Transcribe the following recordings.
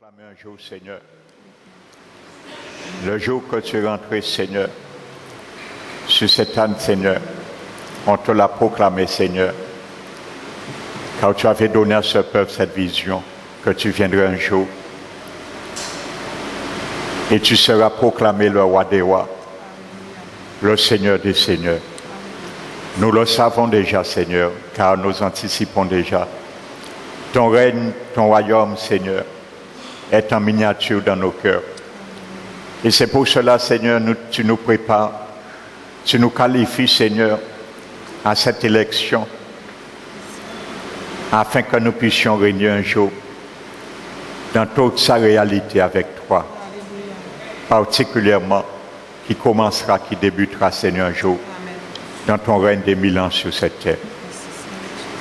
proclamer un jour, Seigneur. Le jour que tu es rentré, Seigneur, sur cette âne, Seigneur, on te l'a proclamé, Seigneur. Car tu avais donné à ce peuple cette vision, que tu viendrais un jour. Et tu seras proclamé le roi des rois, le Seigneur des seigneurs. Nous le savons déjà, Seigneur, car nous anticipons déjà. Ton règne, ton royaume, Seigneur, est en miniature dans nos cœurs. Et c'est pour cela, Seigneur, tu nous prépares, tu nous qualifies, Seigneur, à cette élection, afin que nous puissions régner un jour dans toute sa réalité avec toi, particulièrement qui commencera, qui débutera, Seigneur, un jour, dans ton règne des 1000 ans sur cette terre.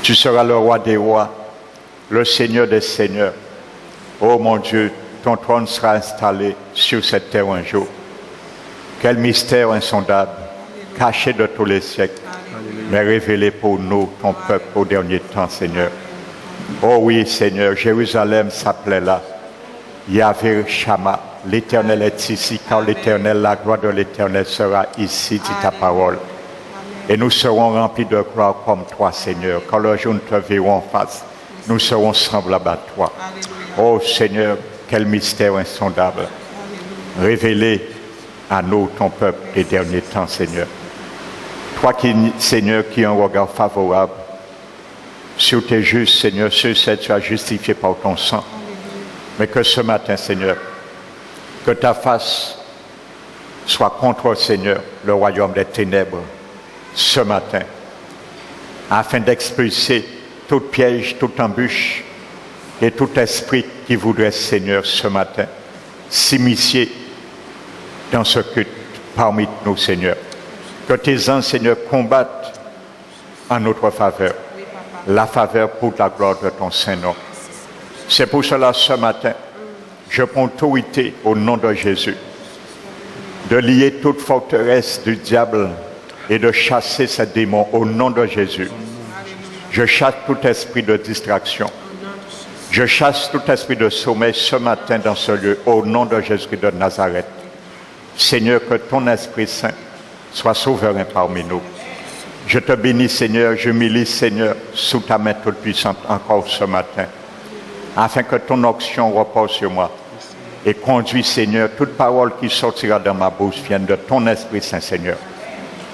Tu seras le roi des rois, le Seigneur des seigneurs. Oh mon Dieu, ton trône sera installé sur cette terre un jour. Quel mystère insondable, caché de tous les siècles, mais révélé pour nous, ton peuple, au dernier temps, Seigneur. Oh oui, Seigneur, Jérusalem s'appelait là. Yahvé Shama, l'Éternel est ici, car l'Éternel, la gloire de l'Éternel sera ici, dit ta parole. Et nous serons remplis de gloire comme toi, Seigneur. Quand le jour nous te verrons en face, nous serons semblables à toi. Oh Seigneur, quel mystère insondable. Révélé à nous, ton peuple, des derniers temps, Seigneur. Toi, Seigneur, qui as un regard favorable sur tes justes, Seigneur, ceux que tu as justifiés par ton sang. Mais que ce matin, Seigneur, que ta face soit contre, Seigneur, le royaume des ténèbres, ce matin, afin d'expulser tout piège, toute embûche et tout esprit qui voudrait, Seigneur, ce matin, s'immiscer dans ce culte parmi nous, Seigneur. Que tes anges, Seigneur, combattent en notre faveur, la faveur pour la gloire de ton Saint-Nom. C'est pour cela, ce matin, je prends autorité au nom de Jésus, de lier toute forteresse du diable et de chasser ces démons au nom de Jésus. Je chasse tout esprit de distraction. Je chasse tout esprit de sommeil ce matin dans ce lieu, au nom de Jésus de Nazareth. Seigneur, que ton Esprit Saint soit souverain parmi nous. Je te bénis, Seigneur, je m'humilie, Seigneur, sous ta main toute puissante encore ce matin, afin que ton onction repose sur moi. Et conduis, Seigneur, toute parole qui sortira de ma bouche vienne de ton Esprit Saint, Seigneur.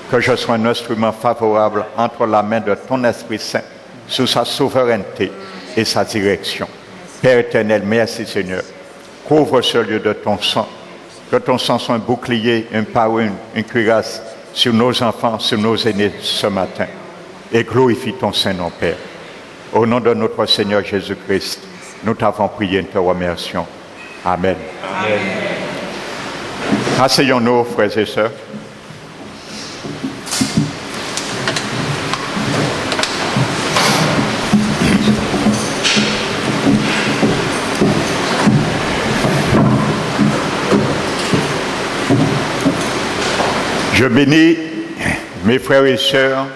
Que je sois un instrument favorable entre la main de ton Esprit Saint, sous sa souveraineté et sa direction. Père éternel, merci, Seigneur. Couvre ce lieu de ton sang. Que ton sang soit un bouclier, une parure, une cuirasse sur nos enfants, sur nos aînés ce matin. Et glorifie ton Saint-Nom, Père. Au nom de notre Seigneur Jésus-Christ, nous t'avons prié et te remercions. Amen. Amen. Asseyons-nous, frères et sœurs. Je bénis mes frères et sœurs,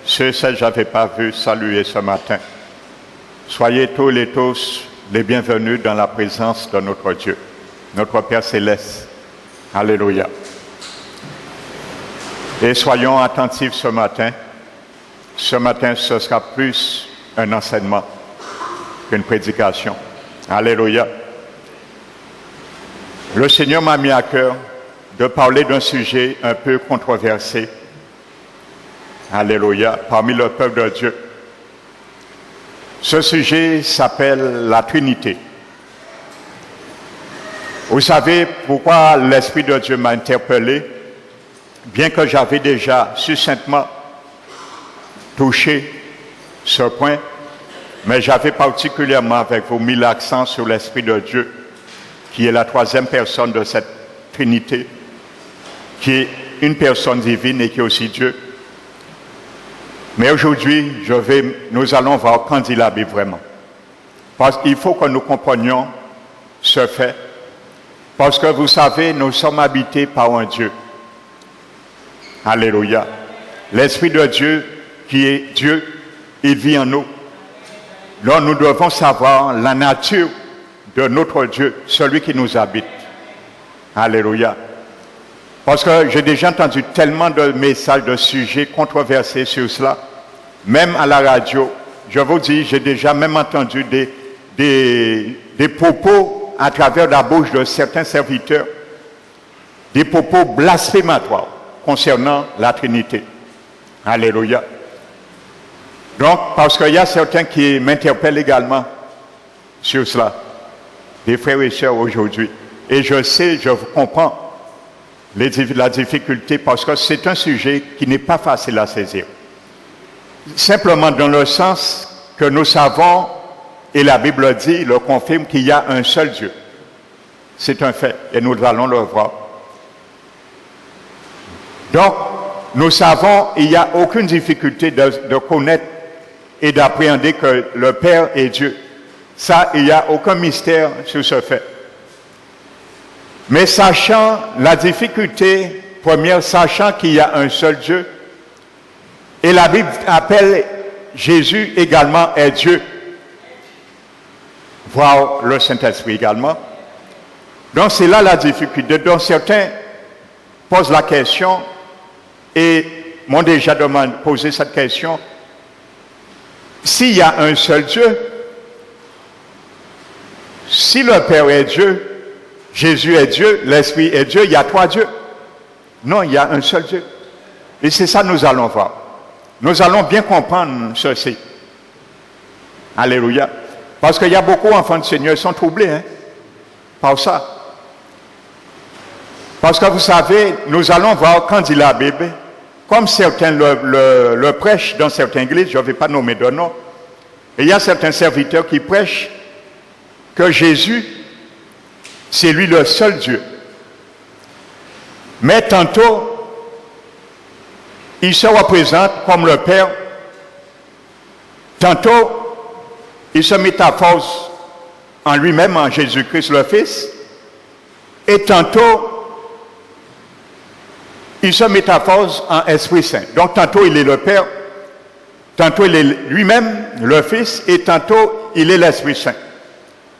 ceux que je n'avais pas vus saluer ce matin. Soyez tous les bienvenus dans la présence de notre Dieu, notre Père Céleste. Alléluia. Et soyons attentifs ce matin. Ce matin, ce sera plus un enseignement qu'une prédication. Alléluia. Le Seigneur m'a mis à cœur de parler d'un sujet un peu controversé, alléluia, parmi le peuple de Dieu. Ce sujet s'appelle la Trinité. Vous savez pourquoi l'Esprit de Dieu m'a interpellé, bien que j'avais déjà succinctement touché ce point, mais j'avais particulièrement avec vous mis l'accent sur l'Esprit de Dieu, qui est la troisième personne de cette Trinité, qui est une personne divine et qui est aussi Dieu. Mais aujourd'hui, nous allons voir quand il habite vraiment. Parce qu'il faut que nous comprenions ce fait. Parce que vous savez, nous sommes habités par un Dieu. Alléluia. L'Esprit de Dieu, qui est Dieu, il vit en nous. Donc nous devons savoir la nature de notre Dieu, celui qui nous habite. Alléluia. Parce que j'ai déjà entendu tellement de messages, de sujets controversés sur cela, même à la radio. Je vous dis, j'ai déjà même entendu des propos à travers la bouche de certains serviteurs, des propos blasphématoires concernant la Trinité. Alléluia. Donc, parce qu'il y a certains qui m'interpellent également sur cela, des frères et sœurs aujourd'hui. Et je sais, je comprends la difficulté parce que c'est un sujet qui n'est pas facile à saisir. Simplement dans le sens que nous savons, et la Bible dit, le confirme, qu'il y a un seul Dieu. C'est un fait, et nous allons le voir. Donc, nous savons, il n'y a aucune difficulté de connaître et d'appréhender que le Père est Dieu. Ça, il n'y a aucun mystère sur ce fait. Mais sachant la difficulté première, sachant qu'il y a un seul Dieu, et la Bible appelle Jésus également est Dieu, voire le Saint-Esprit également. Donc c'est là la difficulté. Donc certains posent la question et m'ont déjà posé cette question. S'il y a un seul Dieu, si le Père est Dieu, Jésus est Dieu, l'Esprit est Dieu, il y a trois dieux. Non, il y a un seul Dieu. Et c'est ça que nous allons voir. Nous allons bien comprendre ceci. Alléluia. Parce qu'il y a beaucoup d'enfants du Seigneur qui sont troublés par ça. Parce que vous savez, nous allons voir quand dit la Bible, comme certains le prêchent dans certaines églises, je ne vais pas nommer de nom, et il y a certains serviteurs qui prêchent que Jésus, c'est lui le seul Dieu. Mais tantôt, il se représente comme le Père. Tantôt, il se métamorphose en lui-même, en Jésus-Christ le Fils. Et tantôt, il se métamorphose en Esprit Saint. Donc tantôt, il est le Père. Tantôt, il est lui-même le Fils. Et tantôt, il est l'Esprit Saint.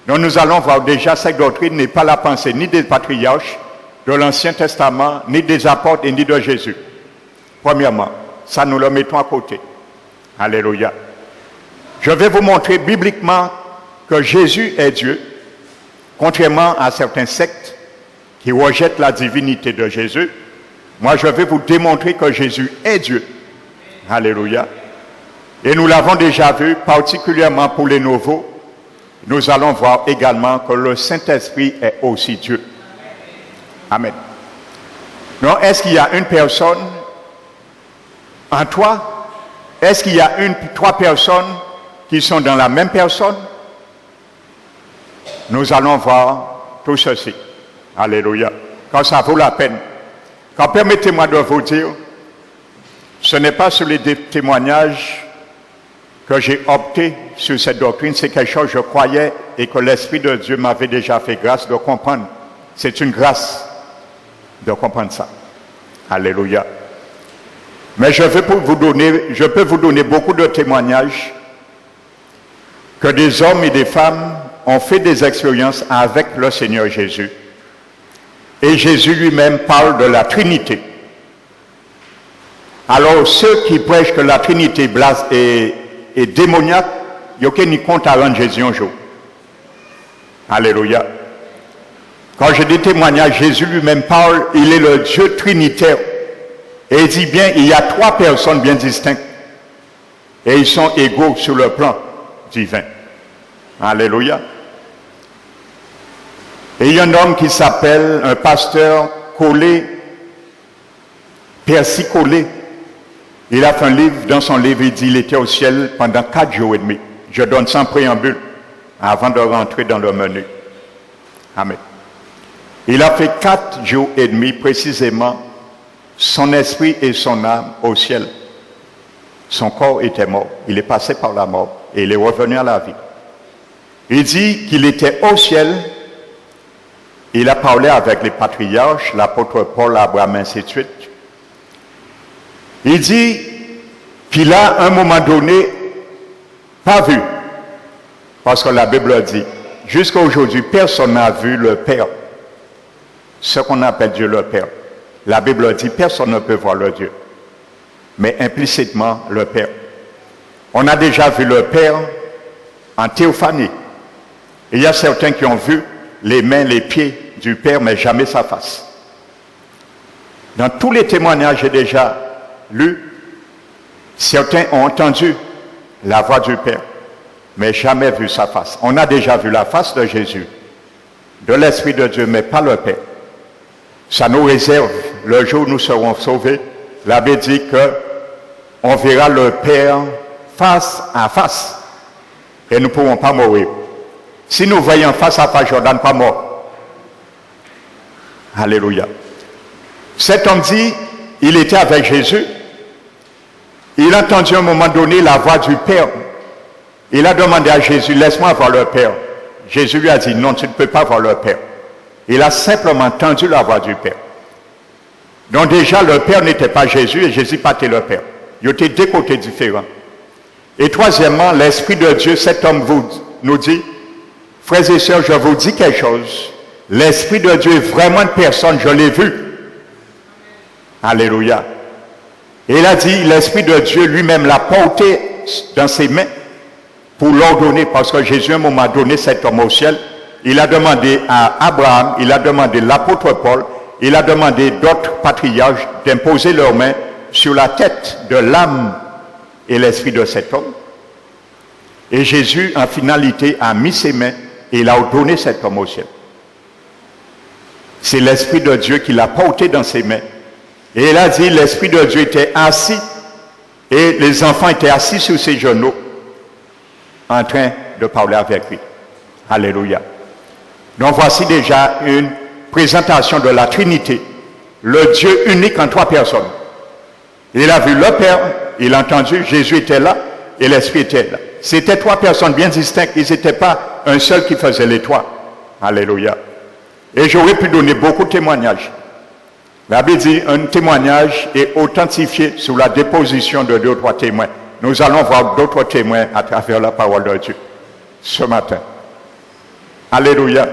Donc nous allons voir déjà cette doctrine n'est pas la pensée ni des patriarches de l'Ancien Testament, ni des apôtres et ni de Jésus. Premièrement, ça nous le mettons à côté. Alléluia. Je vais vous montrer bibliquement que Jésus est Dieu, contrairement à certains sectes qui rejettent la divinité de Jésus. Moi, je vais vous démontrer que Jésus est Dieu. Alléluia. Et nous l'avons déjà vu, particulièrement pour les nouveaux. Nous allons voir également que le Saint-Esprit est aussi Dieu. Amen. Donc, est-ce qu'il y a une personne en toi? Est-ce qu'il y a trois personnes qui sont dans la même personne? Nous allons voir tout ceci. Alléluia. Quand ça vaut la peine. Quand permettez-moi de vous dire, ce n'est pas sur les témoignages que j'ai opté sur cette doctrine, c'est quelque chose que je croyais et que l'Esprit de Dieu m'avait déjà fait grâce de comprendre. C'est une grâce de comprendre ça. Alléluia. Mais je peux vous donner beaucoup de témoignages que des hommes et des femmes ont fait des expériences avec le Seigneur Jésus. Et Jésus lui-même parle de la Trinité. Alors ceux qui prêchent que la Trinité est démoniaque, il n'y a aucun compte à rendre Jésus un jour. Alléluia. Quand je dis témoignage, Jésus lui-même parle, il est le Dieu trinitaire. Et il dit bien, il y a trois personnes bien distinctes. Et ils sont égaux sur le plan divin. Alléluia. Et il y a un homme qui s'appelle, un pasteur Collet, Percy Collet. Il a fait un livre, dans son livre, il dit, il était au ciel pendant 4 jours et demi. Je donne sans préambule, avant de rentrer dans le menu. Amen. Il a fait 4 jours et demi, précisément, son esprit et son âme au ciel. Son corps était mort. Il est passé par la mort et il est revenu à la vie. Il dit qu'il était au ciel. Il a parlé avec les patriarches, l'apôtre Paul, Abraham, ainsi de suite. Il dit qu'il a, à un moment donné, pas vu, parce que la Bible dit, Jusqu'à aujourd'hui, personne n'a vu le Père, ce qu'on appelle Dieu le Père. La Bible dit personne ne peut voir le Dieu, mais implicitement le Père. On a déjà vu le Père en théophanie. Il y a certains qui ont vu les mains, les pieds du Père, mais jamais sa face. Dans tous les témoignages que j'ai déjà lus, certains ont entendu la voix du Père, mais jamais vu sa face. On a déjà vu la face de Jésus, de l'Esprit de Dieu, mais pas le Père. Ça nous réserve le jour où nous serons sauvés. La Bible dit qu'on verra le Père face à face et nous ne pourrons pas mourir. Si nous voyons face à face, Jordan pas mort. Alléluia. Cet homme dit, il était avec Jésus. Il a entendu à un moment donné la voix du Père. Il a demandé à Jésus, laisse-moi voir le Père. Jésus lui a dit, non, tu ne peux pas voir le Père. Il a simplement entendu la voix du Père. Donc déjà, le Père n'était pas Jésus et Jésus pas était le Père. Il était deux côtés différents. Et troisièmement, l'Esprit de Dieu, cet homme nous dit, frères et sœurs, je vous dis quelque chose. L'Esprit de Dieu est vraiment une personne, je l'ai vu. Alléluia. Et il a dit, l'Esprit de Dieu lui-même l'a porté dans ses mains pour l'ordonner, parce que Jésus, à un moment donné, cet homme au ciel, il a demandé à Abraham, il a demandé à l'apôtre Paul, il a demandé d'autres patriarches d'imposer leurs mains sur la tête de l'âme et l'esprit de cet homme. Et Jésus, en finalité, a mis ses mains et il a ordonné cet homme au ciel. C'est l'Esprit de Dieu qui l'a porté dans ses mains. Et il a dit, l'Esprit de Dieu était assis et les enfants étaient assis sur ses genoux en train de parler avec lui. Alléluia. Donc voici déjà une présentation de la Trinité, le Dieu unique en trois personnes. Il a vu le Père, il a entendu, Jésus était là et l'Esprit était là. C'était trois personnes bien distinctes, ils n'étaient pas un seul qui faisait les trois. Alléluia. Et j'aurais pu donner beaucoup de témoignages. La Bible dit un témoignage est authentifié sous la déposition de deux ou trois témoins. Nous allons voir d'autres témoins à travers la parole de Dieu ce matin. Alléluia.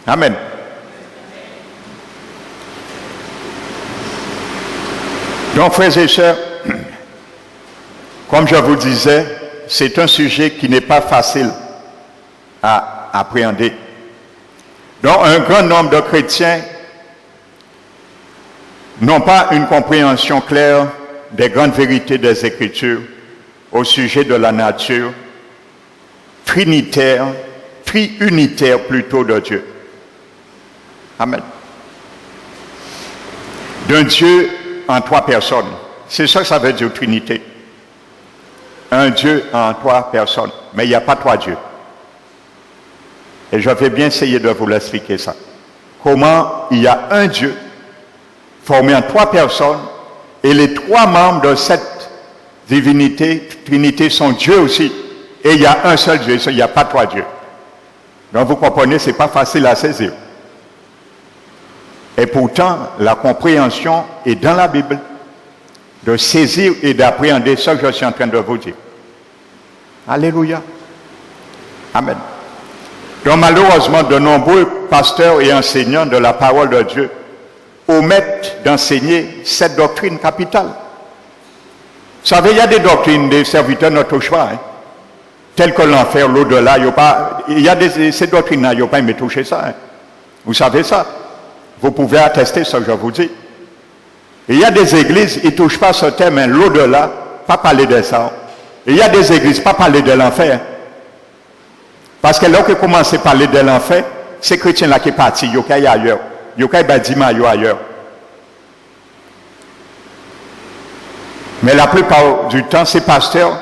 Amen. Donc, frères et sœurs, comme je vous disais, c'est un sujet qui n'est pas facile à appréhender. Donc, un grand nombre de chrétiens n'ont pas une compréhension claire des grandes vérités des Écritures au sujet de la nature trinitaire, triunitaire plutôt de Dieu. Amen. D'un Dieu en trois personnes. C'est ça que ça veut dire Trinité. Un Dieu en trois personnes. Mais il n'y a pas trois dieux. Et je vais bien essayer de vous l'expliquer ça. Comment il y a un Dieu formé en trois personnes et les trois membres de cette divinité, Trinité, sont Dieu aussi. Et il y a un seul Dieu, il n'y a pas trois dieux. Donc vous comprenez, ce n'est pas facile à saisir. Et pourtant, la compréhension est dans la Bible, de saisir et d'appréhender ce que je suis en train de vous dire. Alléluia. Amen. Donc malheureusement, de nombreux pasteurs et enseignants de la parole de Dieu omettent d'enseigner cette doctrine capitale. Vous savez, il y a des doctrines des serviteurs ne touchent pas, telles que l'enfer, l'au-delà, il y a ces doctrines-là, il n'y a pas aimé toucher ça. Vous savez ça. Vous pouvez attester ce que je vous dis. Il y a des églises, ils ne touchent pas ce thème, l'au-delà, pas parler de ça. Il y a des églises, pas parler de l'enfer. Parce que lorsqu'ils commencent à parler de l'enfer, ces chrétiens-là qui sont partis, ils sont ailleurs. Ils sont ailleurs. Mais la plupart du temps, ces pasteurs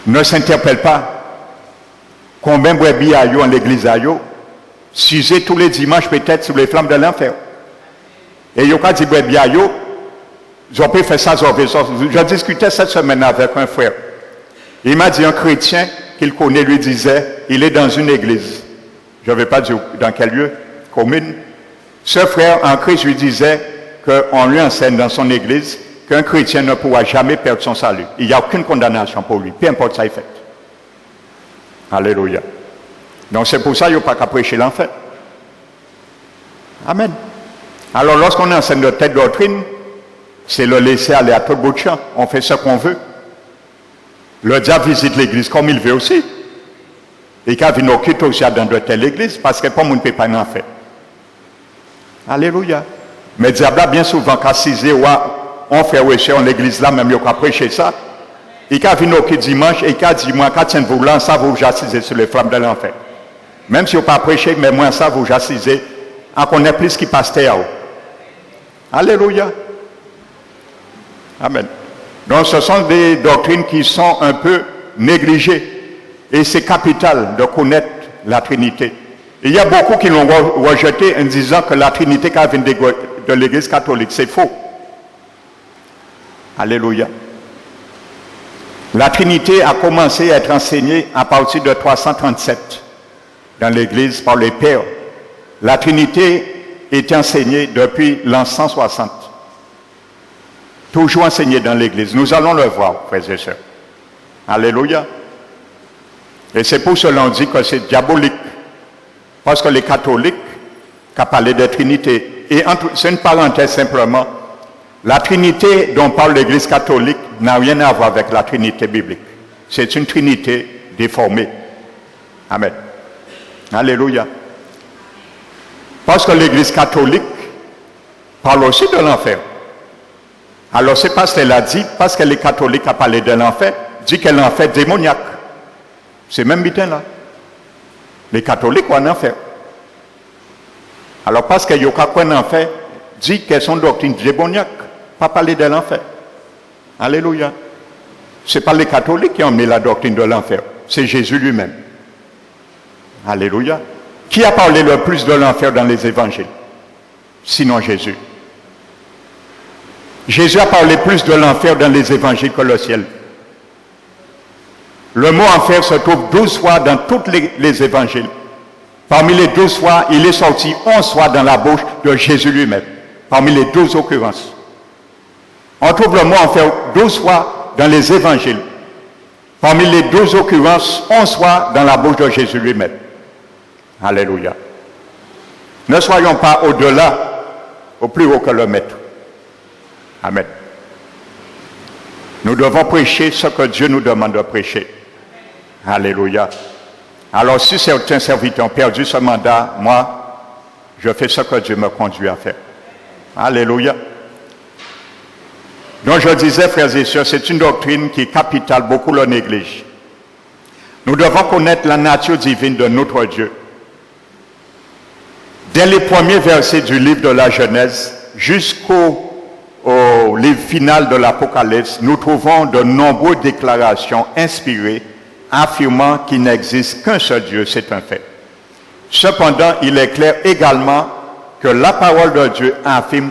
ne s'interpellent pas. Combien de brebis à en l'église à eux, s'usés tous les dimanches peut-être sous les flammes de l'enfer. Et ils ont dit brebis à eux, ils ont pu faire ça. Je discutais cette semaine avec un frère. Il m'a dit un chrétien qu'il connaît lui disait, il est dans une église. Je ne vais pas dire dans quel lieu, commune. Ce frère en Christ lui disait qu'on lui enseigne dans son église qu'un chrétien ne pourra jamais perdre son salut. Il n'y a aucune condamnation pour lui, peu importe ça il fait. Alléluia. Donc c'est pour ça qu'il n'y a pas qu'à prêcher l'enfer. Amen. Alors lorsqu'on enseigne de telle doctrine, c'est le laisser aller à tout bout de champ. On fait ce qu'on veut. Le diable visite l'église comme il veut aussi. Et quand il occupe aussi dans de telles églises, parce que comme on ne peut pas en faire. Alléluia. Mais le diable a bien souvent qu'assisé, on fait aussi en l'église là, même il a prêché ça. Et quand il occupe dimanche, et quand dit, moi, quand tiens-vous là, ça vous assisez sur les flammes de l'enfer. Même si vous pas prêché, mais moi, ça vous assisez, on connaît plus qui passe à vous. Alléluia. Amen. Donc ce sont des doctrines qui sont un peu négligées. Et c'est capital de connaître la Trinité. Et il y a beaucoup qui l'ont rejeté en disant que la Trinité qui vient de l'Église catholique, c'est faux. Alléluia. La Trinité a commencé à être enseignée à partir de 337 dans l'Église par les pères. La Trinité est enseignée depuis l'an 160. Toujours enseignée dans l'Église. Nous allons le voir, frères et sœurs. Alléluia. Et c'est pour cela qu'on dit que c'est diabolique. Parce que les catholiques qui parlé de Trinité, et c'est une parenthèse simplement, la Trinité dont parle l'Église catholique n'a rien à voir avec la Trinité biblique. C'est une Trinité déformée. Amen. Alléluia. Parce que l'Église catholique parle aussi de l'enfer. Alors c'est parce qu'elle a dit, parce que les catholiques ont parlé de l'enfer, dit que l'enfer est démoniaque. C'est même bitin là. Les catholiques ont un enfer. Alors parce qu'il y a un enfer, dit qu'elles sont doctrines démoniaques, pas parler de l'enfer. Alléluia. Ce n'est pas les catholiques qui ont mis la doctrine de l'enfer, c'est Jésus lui-même. Alléluia. Qui a parlé le plus de l'enfer dans les évangiles? Sinon Jésus. Jésus a parlé plus de l'enfer dans les évangiles que le ciel. Le mot enfer se trouve 12 fois dans tous les évangiles. Parmi les 12 fois, il est sorti 11 fois dans la bouche de Jésus lui-même. Parmi les 12 occurrences. On trouve le mot enfer 12 fois dans les évangiles. Parmi les 12 occurrences, 11 fois dans la bouche de Jésus lui-même. Alléluia. Ne soyons pas au-delà, au plus haut que le maître. Amen. Nous devons prêcher ce que Dieu nous demande de prêcher. Alléluia. Alors si certains serviteurs ont perdu ce mandat, moi, je fais ce que Dieu me conduit à faire. Alléluia. Donc je disais, frères et sœurs, c'est une doctrine qui est capitale, beaucoup le négligent. Nous devons connaître la nature divine de notre Dieu. Dès les premiers versets du livre de la Genèse jusqu'au livre final de l'Apocalypse, nous trouvons de nombreuses déclarations inspirées affirmant qu'il n'existe qu'un seul Dieu, c'est un fait. Cependant, il est clair également que la parole de Dieu affirme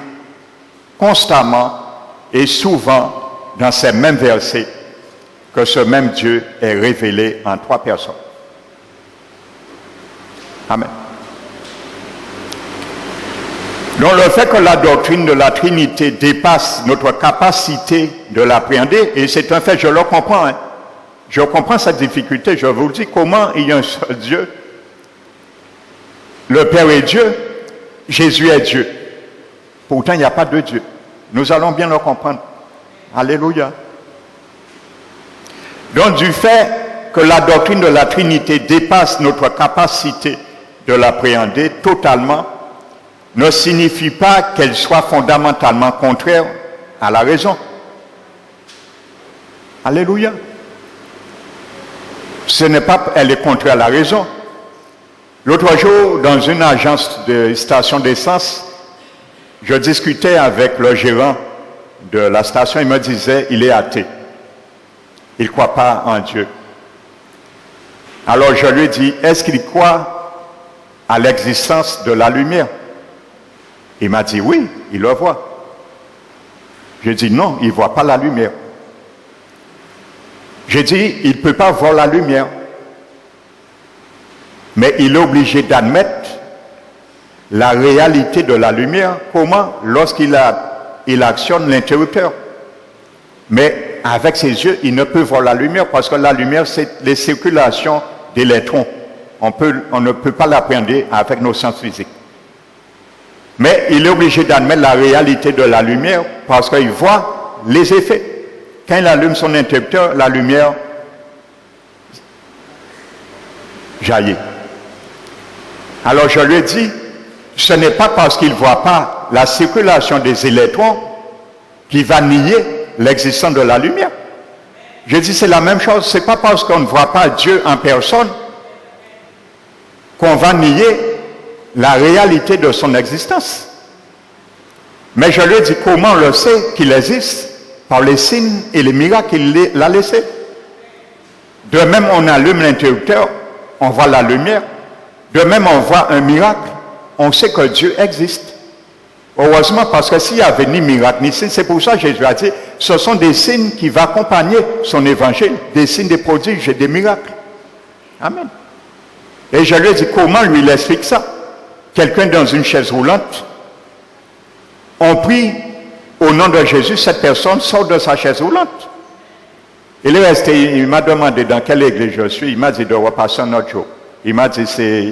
constamment et souvent dans ces mêmes versets que ce même Dieu est révélé en 3 personnes. Amen. Donc le fait que la doctrine de la Trinité dépasse notre capacité de l'appréhender, et c'est un fait, je le comprends, hein. Je comprends cette difficulté, je vous dis comment il y a un seul Dieu. Le Père est Dieu, Jésus est Dieu. Pourtant, il n'y a pas de Dieu. Nous allons bien le comprendre. Alléluia. Donc du fait que la doctrine de la Trinité dépasse notre capacité de l'appréhender totalement, ne signifie pas qu'elle soit fondamentalement contraire à la raison. Alléluia. Ce n'est pas elle est contraire à la raison. L'autre jour, dans une agence de station d'essence, je discutais avec le gérant de la station, il me disait, il est athée. Il ne croit pas en Dieu. Alors je lui ai dit, est-ce qu'il croit à l'existence de la lumière? Il m'a dit, oui, il le voit. J'ai dit, non, il ne voit pas la lumière. J'ai dit, il ne peut pas voir la lumière. Mais il est obligé d'admettre la réalité de la lumière. Comment? Lorsqu'il actionne l'interrupteur. Mais avec ses yeux, il ne peut voir la lumière parce que la lumière, c'est les circulations d'électrons. On ne peut pas l'appréhender avec nos sens physiques. Mais il est obligé d'admettre la réalité de la lumière parce qu'il voit les effets. Quand il allume son interrupteur, la lumière jaillit. Alors je lui ai dit, ce n'est pas parce qu'il ne voit pas la circulation des électrons qui va nier l'existence de la lumière. Je dis c'est la même chose, ce n'est pas parce qu'on ne voit pas Dieu en personne qu'on va nier la réalité de son existence. Mais je lui ai dit comment on le sait qu'il existe par les signes et les miracles qu'il a laissés. De même on allume l'interrupteur, on voit la lumière. De même on voit un miracle, on sait que Dieu existe. Heureusement, parce que s'il n'y avait ni miracle ni signe, c'est pour ça que Jésus a dit, ce sont des signes qui vont accompagner son évangile, des signes, des prodiges et des miracles. Amen. Et je lui ai dit, comment lui il explique ça? Quelqu'un dans une chaise roulante, on prie au nom de Jésus, cette personne sort de sa chaise roulante. Il est resté, il m'a demandé dans quelle église je suis, il m'a dit de repasser un autre jour. Il m'a dit,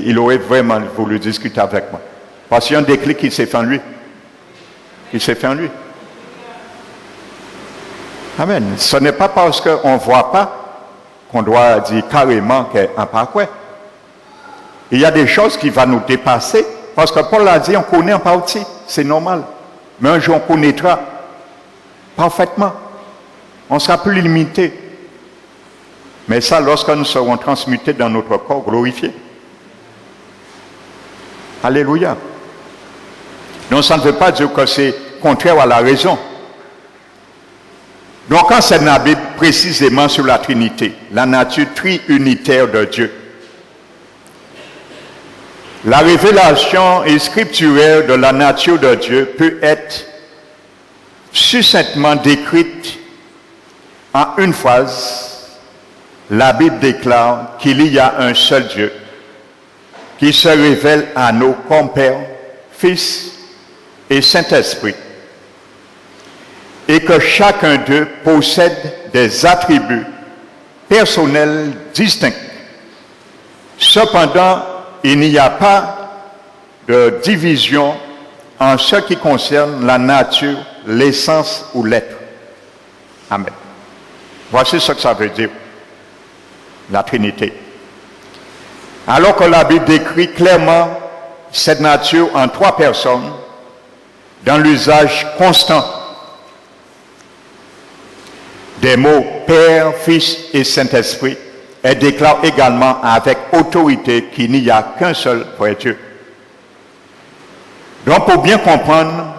il aurait vraiment voulu discuter avec moi. Parce qu'il y a un déclic qui s'est fait en lui. Il s'est fait en lui. Amen. Ce n'est pas parce qu'on ne voit pas qu'on doit dire carrément qu'on pas quoi. Il y a des choses qui vont nous dépasser. Parce que Paul a dit, on connaît en partie. C'est normal. Mais un jour, on connaîtra parfaitement. On sera plus limité. Mais ça, lorsque nous serons transmutés dans notre corps glorifié. Alléluia. Donc ça ne veut pas dire que c'est contraire à la raison. Donc quand c'est la Bible précisément sur la Trinité, la nature triunitaire de Dieu, la révélation scripturaire de la nature de Dieu peut être succinctement décrite en une phrase. La Bible déclare qu'il y a un seul Dieu qui se révèle à nous comme Père, Fils et Saint-Esprit, et que chacun d'eux possède des attributs personnels distincts. Cependant, il n'y a pas de division en ce qui concerne la nature, l'essence ou l'être. Amen. Voici ce que ça veut dire, la Trinité. Alors que la Bible décrit clairement cette nature en trois personnes, dans l'usage constant des mots Père, Fils et Saint-Esprit, elle déclare également avec autorité qu'il n'y a qu'un seul vrai Dieu. Donc pour bien comprendre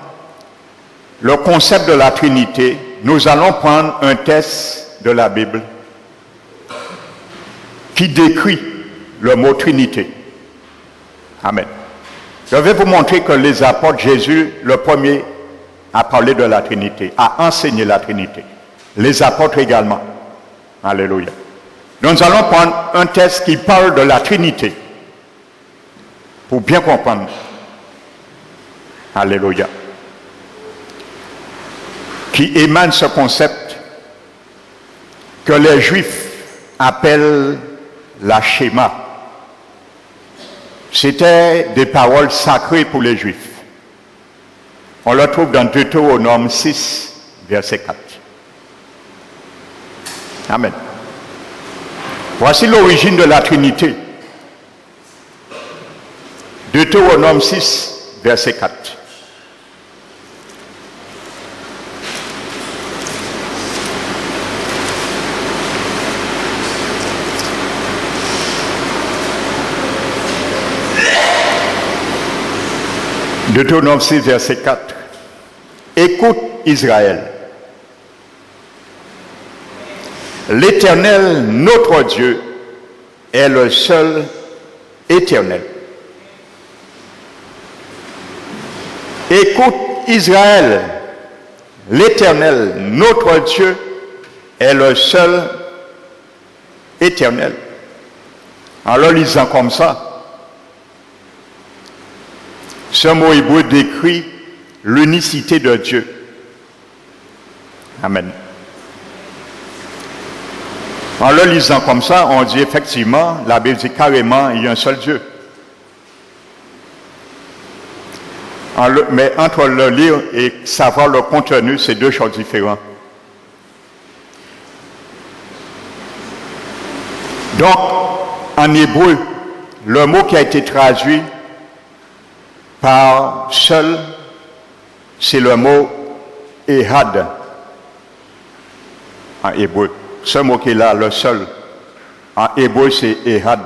le concept de la Trinité, nous allons prendre un texte de la Bible qui décrit le mot Trinité. Amen. Je vais vous montrer que les apôtres, Jésus, le premier, a parlé de la Trinité, a enseigné la Trinité. Les apôtres également. Alléluia. Donc nous allons prendre un texte qui parle de la Trinité pour bien comprendre. Alléluia. Qui émane ce concept que les Juifs appellent la schéma. C'était des paroles sacrées pour les Juifs. On le trouve dans Deutéronome 6, verset 4. Amen. Voici l'origine de la Trinité. Deutéronome 6, verset 4. Deutéronome 6, verset 4. Écoute Israël. L'Éternel, notre Dieu, est le seul éternel. Écoute Israël. L'Éternel, notre Dieu, est le seul éternel. Alors lisant comme ça, ce mot hébreu décrit l'unicité de Dieu. Amen. En le lisant comme ça, on dit effectivement, la Bible dit carrément, il y a un seul Dieu. Mais entre le lire et savoir le contenu, c'est deux choses différentes. Donc, en hébreu, le mot qui a été traduit par seul, c'est le mot Ehad en hébreu. Ce mot qui est là, le seul, en hébreu, c'est Ehad.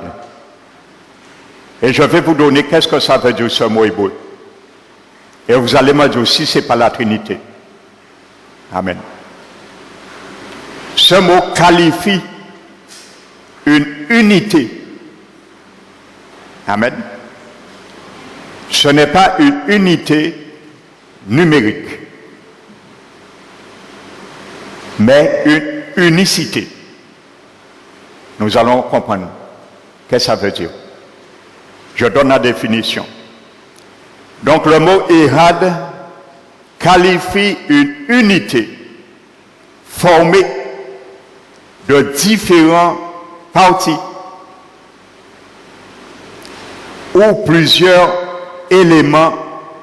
Et je vais vous donner qu'est-ce que ça veut dire ce mot hébreu. Et vous allez me dire aussi, c'est pas la Trinité. Amen. Ce mot qualifie une unité. Amen. Ce n'est pas une unité numérique, mais une unicité. Nous allons comprendre qu'est-ce que ça veut dire. Je donne la définition. Donc le mot Ehad qualifie une unité formée de différentes parties ou plusieurs éléments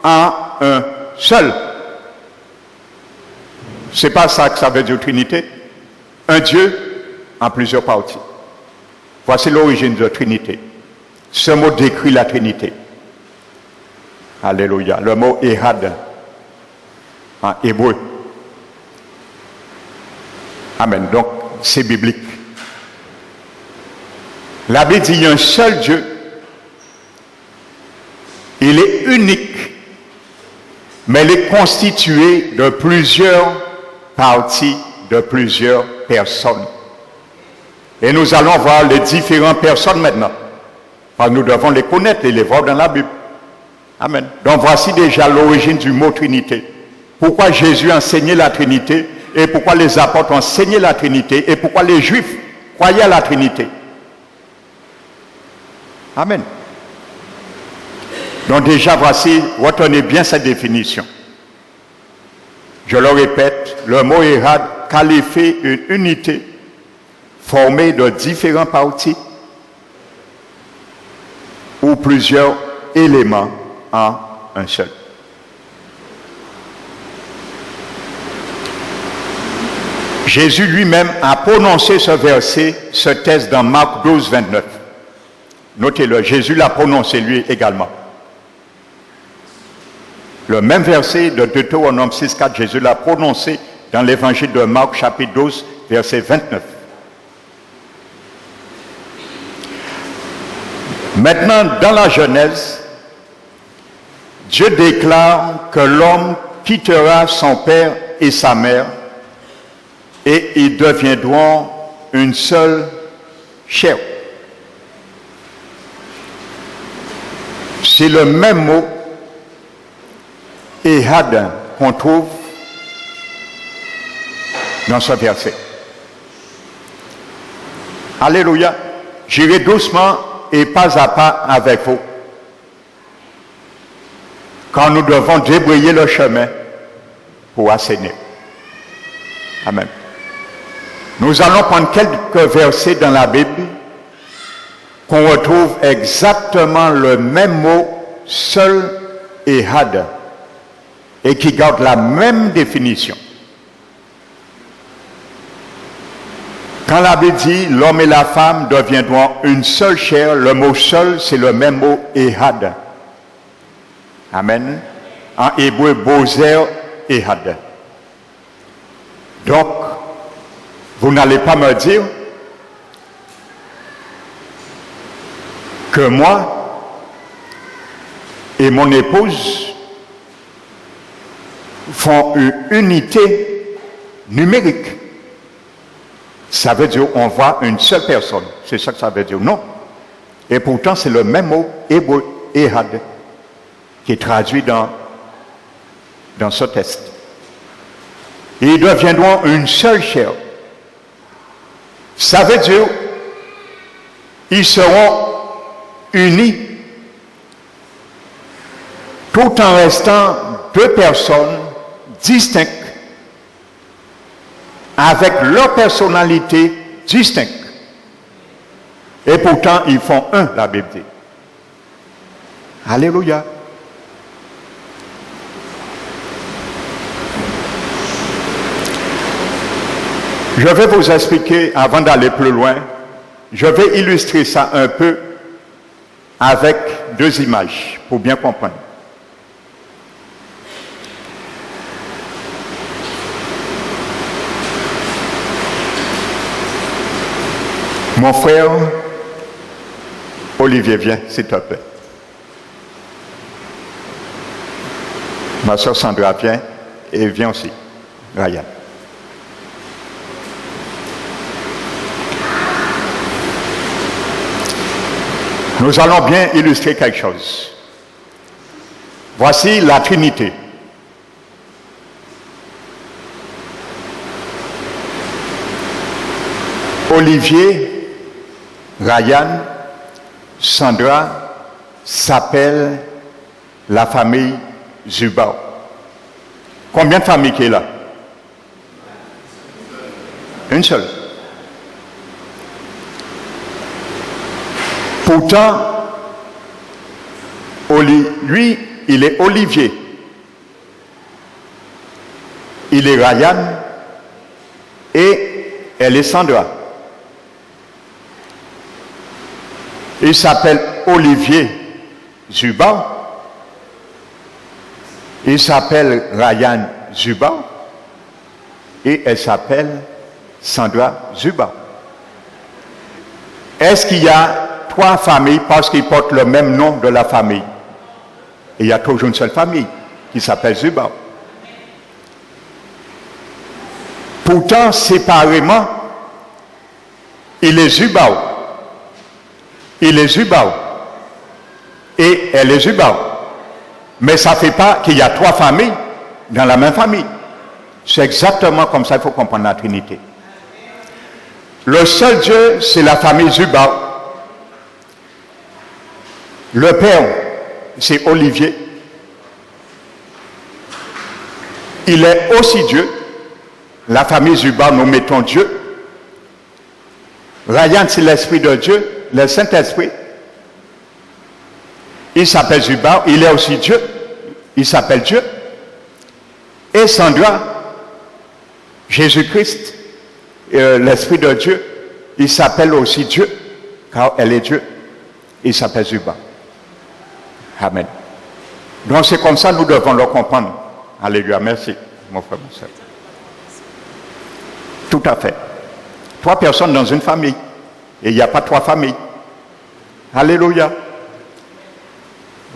en un seul. C'est pas ça que ça veut dire Trinité. Un Dieu en plusieurs parties. Voici l'origine de la Trinité. Ce mot décrit la Trinité. Alléluia. Le mot Ehad en hébreu. Amen. Donc, c'est biblique. La Bible dit qu'il y a un seul Dieu. Il est unique, mais il est constitué de plusieurs parties, de plusieurs personnes. Et nous allons voir les différentes personnes maintenant. Parce que nous devons les connaître et les voir dans la Bible. Amen. Donc voici déjà l'origine du mot Trinité. Pourquoi Jésus enseignait la Trinité et pourquoi les apôtres enseignaient la Trinité et pourquoi les Juifs croyaient à la Trinité. Amen. Donc déjà voici, retenez bien cette définition. Je le répète, le mot Ehad qualifie une unité formée de différentes parties ou plusieurs éléments en un seul. Jésus lui-même a prononcé ce verset, ce texte dans Marc 12, 29. Notez-le, Jésus l'a prononcé lui également. Le même verset de Deutéronome 6, 4, Jésus l'a prononcé dans l'évangile de Marc, chapitre 12, verset 29. Maintenant, dans la Genèse, Dieu déclare que l'homme quittera son père et sa mère et ils deviendront une seule chair. C'est le même mot Ehad qu'on trouve dans ce verset. Alléluia. J'irai doucement et pas à pas avec vous. Quand nous devons débrayer le chemin pour assainir. Amen. Nous allons prendre quelques versets dans la Bible qu'on retrouve exactement le même mot, seul Ehad, et qui garde la même définition. Quand la Bible dit l'homme et la femme deviendront une seule chair, le mot seul, c'est le même mot Ehad. Amen. En hébreu, Bozer Ehad. Donc, vous n'allez pas me dire que moi et mon épouse font une unité numérique. Ça veut dire on voit une seule personne. C'est ça que ça veut dire. Non. Et pourtant, c'est le même mot hébreu, Ehad, qui est traduit dans ce texte. Ils deviendront une seule chair. Ça veut dire ils seront unis tout en restant deux personnes distinctes avec leur personnalité distincte. Et pourtant, ils font un, la Bible dit. Alléluia. Je vais vous expliquer, avant d'aller plus loin, je vais illustrer ça un peu avec deux images pour bien comprendre. Mon frère Olivier, viens, s'il te plaît. Ma soeur Sandra, viens, et viens aussi, Ryan. Nous allons bien illustrer quelque chose. Voici la Trinité. Olivier, Ryan, Sandra s'appelle la famille Zubao. Combien de familles qui est là? Une seule. Pourtant, lui, il est Olivier. Il est Ryan et elle est Sandra. Il s'appelle Olivier Zubao. Il s'appelle Ryan Zubao. Et elle s'appelle Sandra Zubao. Est-ce qu'il y a trois familles parce qu'ils portent le même nom de la famille? Et il y a toujours une seule famille qui s'appelle Zubao. Pourtant, séparément, il est Zubao. Il est Zubao. Et elle est Zubao. Mais ça ne fait pas qu'il y a trois familles dans la même famille. C'est exactement comme ça qu'il faut comprendre la Trinité. Le seul Dieu, c'est la famille Zubao. Le Père, c'est Olivier. Il est aussi Dieu. La famille Zubao, nous mettons Dieu. Ryan, c'est l'Esprit de Dieu. Le Saint-Esprit, il s'appelle Zubao, il est aussi Dieu, il s'appelle Dieu. Et Sandra, Jésus-Christ, l'Esprit de Dieu, il s'appelle aussi Dieu, car elle est Dieu, il s'appelle Zubao. Amen. Donc c'est comme ça que nous devons le comprendre. Alléluia, merci, mon frère, mon soeur. Tout à fait. Trois personnes dans une famille. Et il n'y a pas trois familles. Alléluia.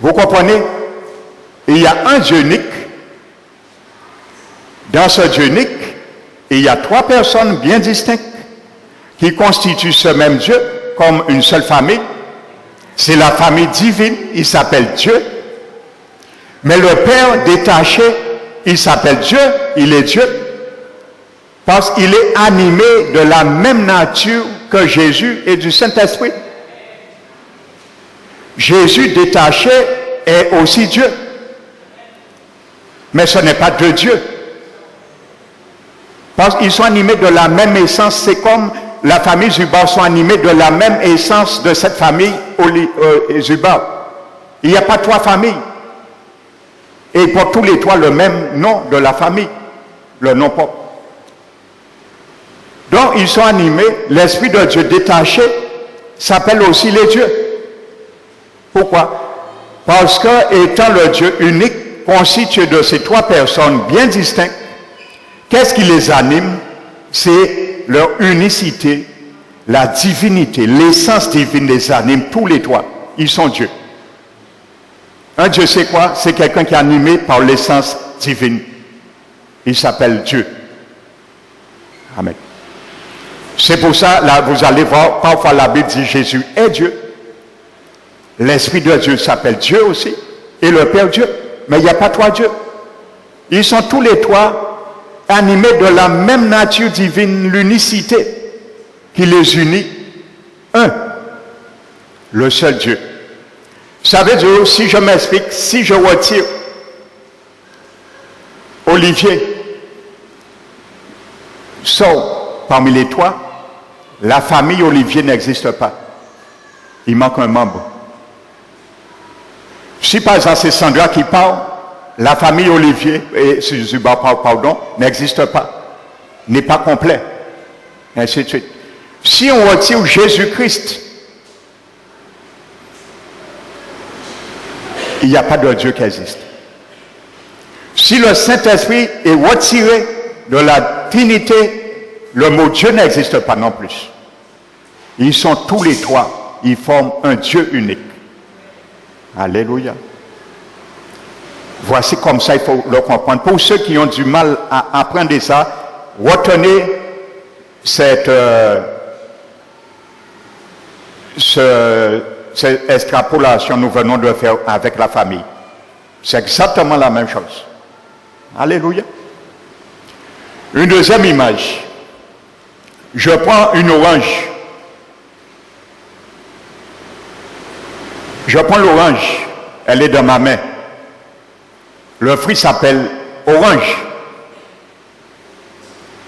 Vous comprenez? Il y a un Dieu unique. Dans ce Dieu unique, il y a trois personnes bien distinctes qui constituent ce même Dieu comme une seule famille. C'est la famille divine, il s'appelle Dieu. Mais le Père détaché, il s'appelle Dieu, il est Dieu. Parce qu'il est animé de la même nature que Jésus et du Saint-Esprit. Jésus détaché est aussi Dieu. Mais ce n'est pas deux dieux. Parce qu'ils sont animés de la même essence. C'est comme la famille Zubao sont animés de la même essence de cette famille Zubao. Il n'y a pas trois familles. Et pour tous les trois le même nom de la famille. Le nom propre. Donc ils sont animés, l'Esprit de Dieu détaché s'appelle aussi les dieux. Pourquoi? Parce que étant le Dieu unique, constitué de ces trois personnes bien distinctes, qu'est-ce qui les anime? C'est leur unicité, la divinité, l'essence divine les anime, tous les trois. Ils sont Dieu. Un Dieu c'est quoi? C'est quelqu'un qui est animé par l'essence divine. Il s'appelle Dieu. Amen. C'est pour ça, là, vous allez voir, parfois la Bible dit Jésus est Dieu. L'Esprit de Dieu s'appelle Dieu aussi. Et le Père Dieu. Mais il n'y a pas trois dieux. Ils sont tous les trois animés de la même nature divine, l'unicité qui les unit. Un. Le seul Dieu. Ça veut dire, si je m'explique, si je retire Olivier, sort parmi les trois, la famille Olivier n'existe pas. il manque un membre. Si par exemple c'est Sandra qui parle, la famille Olivier, et Zuba, pardon, n'existe pas, n'est pas complet, et ainsi de suite. Si on retire Jésus-Christ, il n'y a pas de Dieu qui existe. Si le Saint-Esprit est retiré de la Trinité, le mot Dieu n'existe pas non plus. Ils sont tous les trois, ils forment un Dieu unique. Alléluia. Voici comme ça, il faut le comprendre. Pour ceux qui ont du mal à apprendre ça, retenez cette extrapolation que nous venons de faire avec la famille. C'est exactement la même chose. Alléluia. Une deuxième image. Je prends une orange. Je prends l'orange. Elle est dans ma main. Le fruit s'appelle orange.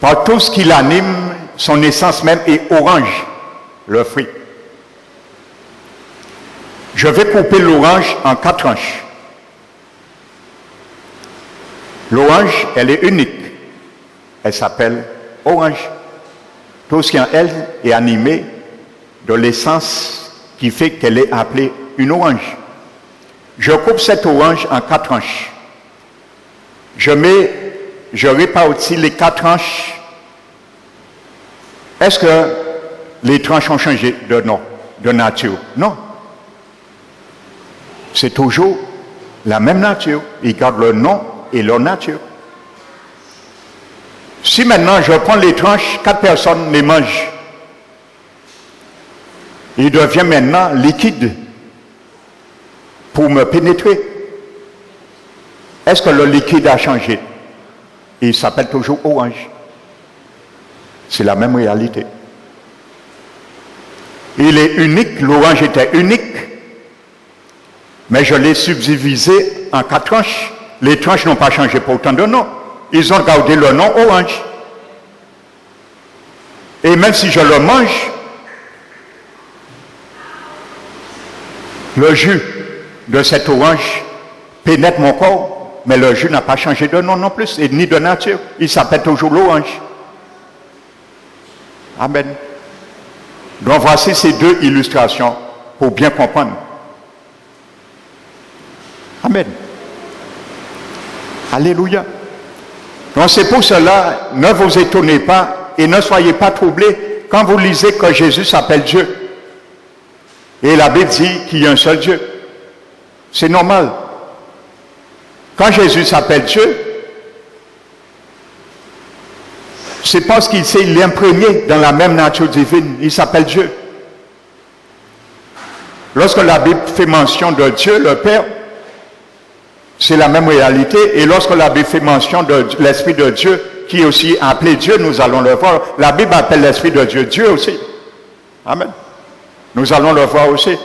Par tout ce qui l'anime, son essence même est orange, le fruit. Je vais couper l'orange en 4 tranches. L'orange, elle est unique. Elle s'appelle orange. Tout ce qui en elle est animé de l'essence qui fait qu'elle est appelée une orange. Je coupe cette orange en 4 tranches. Je répartis les 4 tranches. Est-ce que les tranches ont changé de nom, de nature? Non. C'est toujours la même nature. Ils gardent le nom et leur nature. Si maintenant je prends les tranches, 4 personnes les mangent, il devient maintenant liquide pour me pénétrer. Est-ce que le liquide a changé? Il s'appelle toujours orange. C'est la même réalité. Il est unique, l'orange était unique, mais je l'ai subdivisé en 4 tranches. Les tranches n'ont pas changé pour autant de nom. Ils ont gardé le nom orange. Et même si je le mange, le jus de cette orange pénètre mon corps, mais le jus n'a pas changé de nom non plus, et ni de nature. Il s'appelle toujours l'orange. Amen. Donc voici ces 2 illustrations pour bien comprendre. Amen. Alléluia. Donc c'est pour cela, ne vous étonnez pas et ne soyez pas troublés quand vous lisez que Jésus s'appelle Dieu. Et la Bible dit qu'il y a un seul Dieu. C'est normal. Quand Jésus s'appelle Dieu, c'est parce qu'il s'est imprégné dans la même nature divine. Il s'appelle Dieu. Lorsque la Bible fait mention de Dieu, le Père, c'est la même réalité. Et lorsque la Bible fait mention de l'Esprit de Dieu, qui est aussi appelé Dieu, nous allons le voir. La Bible appelle l'Esprit de Dieu Dieu aussi. Amen. Nous allons le voir aussi.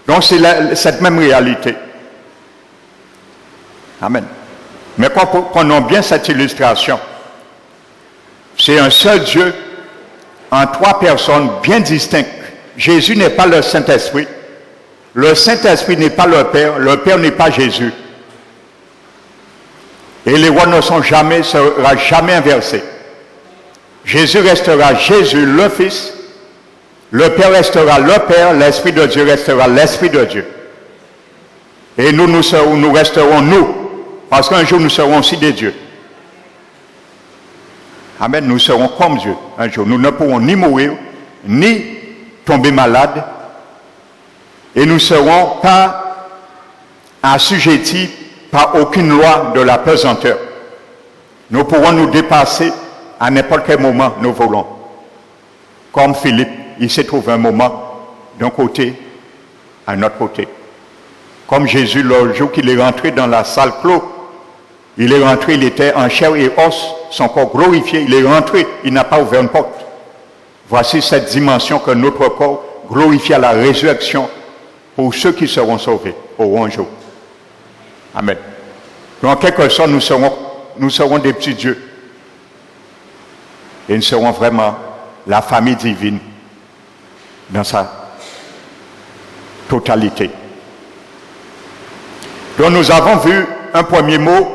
Donc c'est cette même réalité. Amen. Mais comprenons bien cette illustration. C'est un seul Dieu en 3 personnes bien distinctes. Jésus n'est pas le Saint-Esprit. Le Saint-Esprit n'est pas le Père n'est pas Jésus. Et les rois ne sera jamais inversés. Jésus restera Jésus, le Fils. Le Père restera le Père, l'Esprit de Dieu restera l'Esprit de Dieu. Et nous resterons nous. Parce qu'un jour nous serons aussi des dieux. Amen. Nous serons comme Dieu un jour. Nous ne pourrons ni mourir, ni tomber malades. Et nous ne serons pas assujettis par aucune loi de la pesanteur. Nous pourrons nous dépasser à n'importe quel moment nous voulons. Comme Philippe, il s'est trouvé un moment d'un côté à un autre côté. Comme Jésus, le jour qu'il est rentré dans la salle clos, il est rentré, il était en chair et os, son corps glorifié, il est rentré, il n'a pas ouvert une porte. Voici cette dimension que notre corps glorifie à la résurrection pour ceux qui seront sauvés au un jour. Amen. Donc, en quelque sorte, nous serons des petits dieux. Et nous serons vraiment la famille divine dans totalité. Donc nous avons vu un premier mot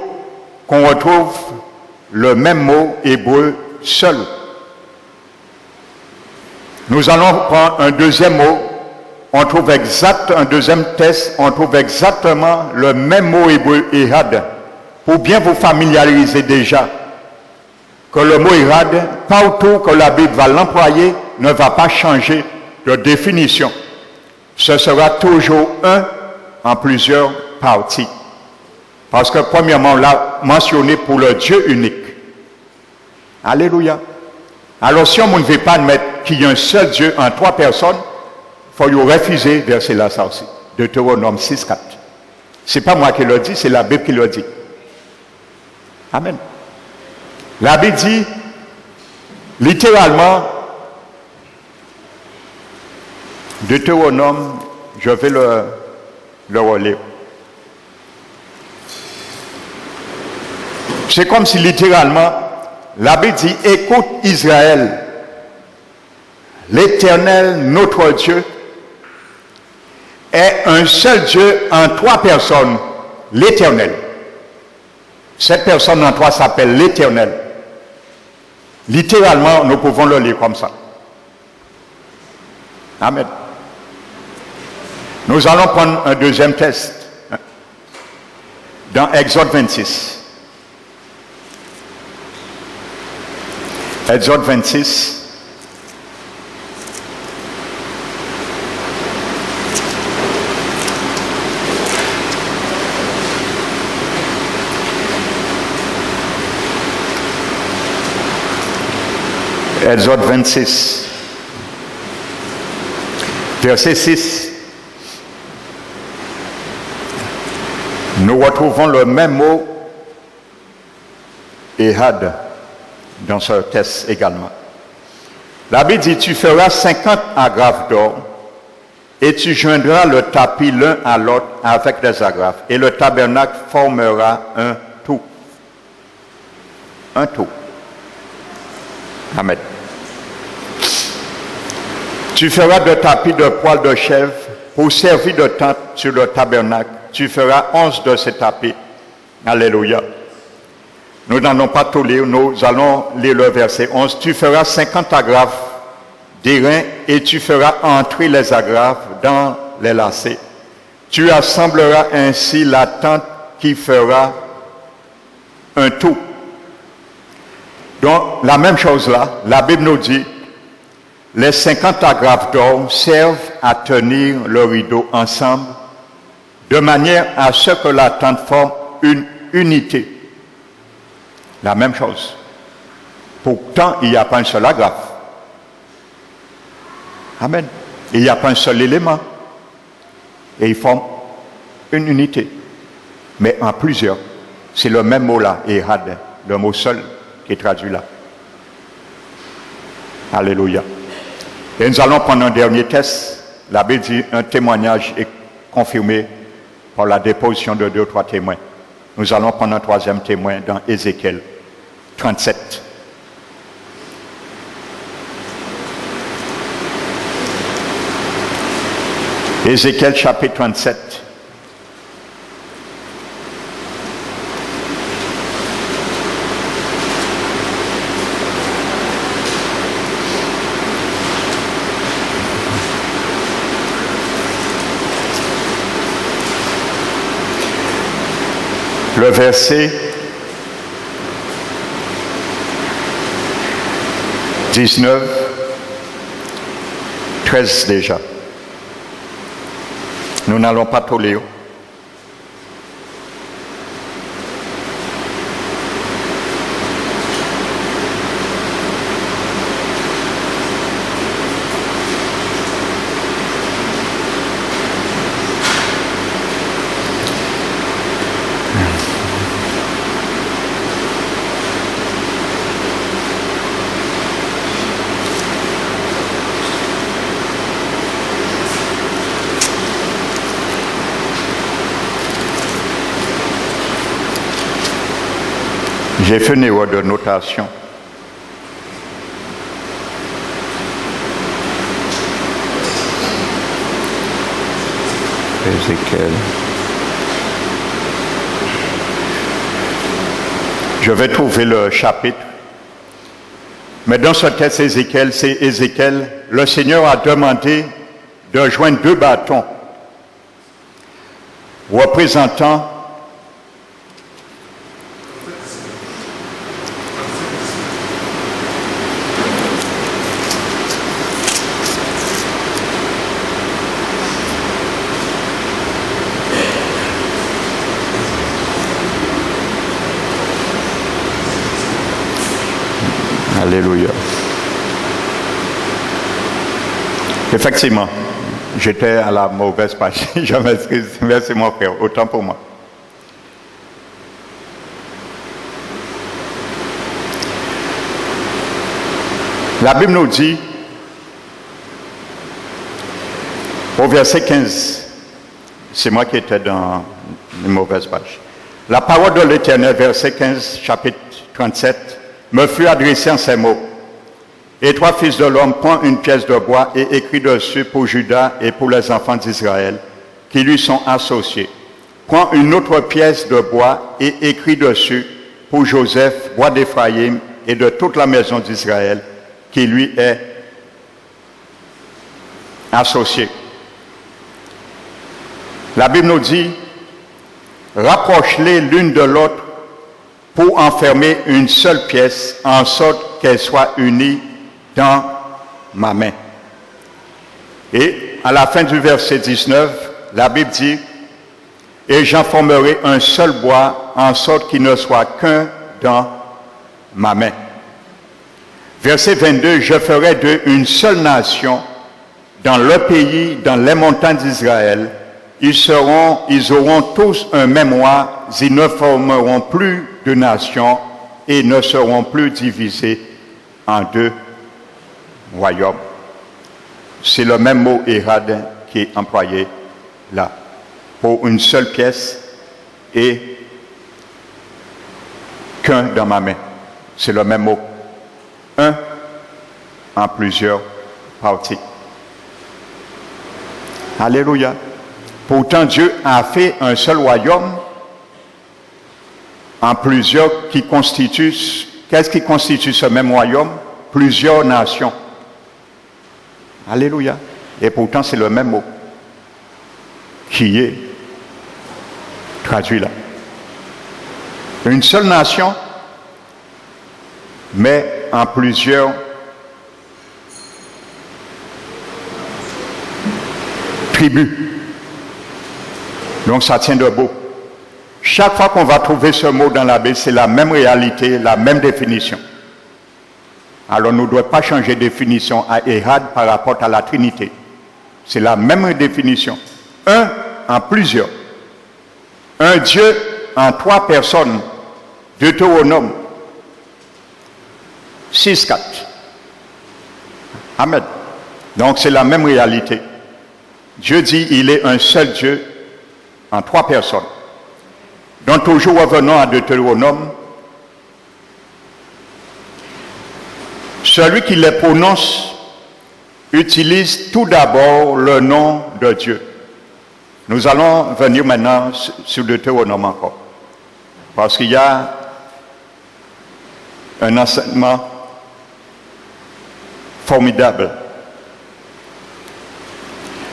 qu'on retrouve le même mot hébreu seul. Nous allons prendre un deuxième mot, un deuxième test, on trouve exactement le même mot hébreu Ehad, pour bien vous familiariser déjà que le mot Ehad, partout que la Bible va l'employer, ne va pas changer de définition. Ce sera toujours un en plusieurs parties. Parce que premièrement, on l'a mentionné pour le Dieu unique. Alléluia. Alors si on ne veut pas admettre qu'il y a un seul Dieu en trois personnes, il faut y refuser verset là ça aussi. Deutéronome 6, 4. Ce n'est pas moi qui le dis, c'est la Bible qui le dit. Amen. La Bible dit, littéralement, Deutéronome, je vais le relire. C'est comme si littéralement, la Bible dit, écoute Israël, l'Éternel, notre Dieu, est un seul Dieu en trois personnes, l'Éternel. Cette personne en trois s'appelle l'Éternel. Littéralement, nous pouvons le lire comme ça. Amen. Nous allons prendre un deuxième test dans Exode 26. Exode 26. Exode 26, verset 6. Nous retrouvons le même mot Ehad dans ce texte également. La Bible dit, tu feras 50 agrafes d'or et tu joindras le tapis l'un à l'autre avec des agrafes et le tabernacle formera un tout. Un tout. Amen. Tu feras de tapis de poils de chèvre pour servir de tente sur le tabernacle. Tu feras 11 de ces tapis. Alléluia. Nous n'allons pas tout lire, nous allons lire le verset 11. Tu feras 50 agrafes d'airain et tu feras entrer les agrafes dans les lacets. Tu assembleras ainsi la tente qui fera un tout. Donc, la même chose là, la Bible nous dit, les 50 agrafes d'or servent à tenir le rideau ensemble, de manière à ce que la tente forme une unité. La même chose. Pourtant, il n'y a pas un seul agrafe. Amen. Il n'y a pas un seul élément. Et ils forment une unité. Mais en plusieurs. C'est le même mot là, Ehad, le mot seul qui est traduit là. Alléluia. Et nous allons prendre un dernier test. La Bible dit un témoignage est confirmé par la déposition de 2 ou 3 témoins. Nous allons prendre un troisième témoin dans Ézéchiel 37. Ézéchiel chapitre 37. Le verset 19, 13 déjà. Nous n'allons pas tout lire. J'ai fait une erreur de notation. Ézéchiel. Je vais trouver le chapitre. Mais dans ce texte Ézéchiel, c'est Ézéchiel, le Seigneur a demandé de joindre 2 bâtons représentant Alléluia. Effectivement, j'étais à la mauvaise page. Je m'excuse. Merci mon frère. Autant pour moi. La Bible nous dit, au verset 15, c'est moi qui étais dans une mauvaise page. La parole de l'Éternel, verset 15, chapitre 37, me fut adressée en ces mots. Et toi, fils de l'homme, prends une pièce de bois et écris dessus pour Judas et pour les enfants d'Israël qui lui sont associés. Prends une autre pièce de bois et écris dessus pour Joseph, bois d'Éphraïm et de toute la maison d'Israël qui lui est associé. La Bible nous dit, rapproche-les l'une de l'autre pour enfermer une seule pièce, en sorte qu'elle soit unie dans ma main. Et à la fin du verset 19, la Bible dit, et j'en formerai un seul bois, en sorte qu'il ne soit qu'un dans ma main. Verset 22, je ferai d'eux une seule nation dans le pays, dans les montagnes d'Israël. Ils auront tous un même roi, ils ne formeront plus de nation et ne seront plus divisés en 2 royaumes. C'est le même mot Érad qui est employé là, pour une seule pièce et qu'un dans ma main. C'est le même mot. Un en plusieurs parties. Alléluia. Pourtant, Dieu a fait un seul royaume en plusieurs qui constituent, qu'est-ce qui constitue ce même royaume? Plusieurs nations. Alléluia. Et pourtant, c'est le même mot qui est traduit là. Une seule nation, mais en plusieurs tribus. Donc ça tient debout. Chaque fois qu'on va trouver ce mot dans la Bible, c'est la même réalité, la même définition. Alors nous ne devons pas changer de définition à Érad par rapport à la Trinité. C'est la même définition. Un en plusieurs. Un Dieu en 3 personnes. Deutéronome 6:4. Amen. Donc c'est la même réalité. Dieu dit il est un seul Dieu en 3 personnes. Donc toujours revenons à Deutéronome. Celui qui les prononce utilise tout d'abord le nom de Dieu. Nous allons venir maintenant sur Deutéronome encore. Parce qu'il y a un enseignement formidable.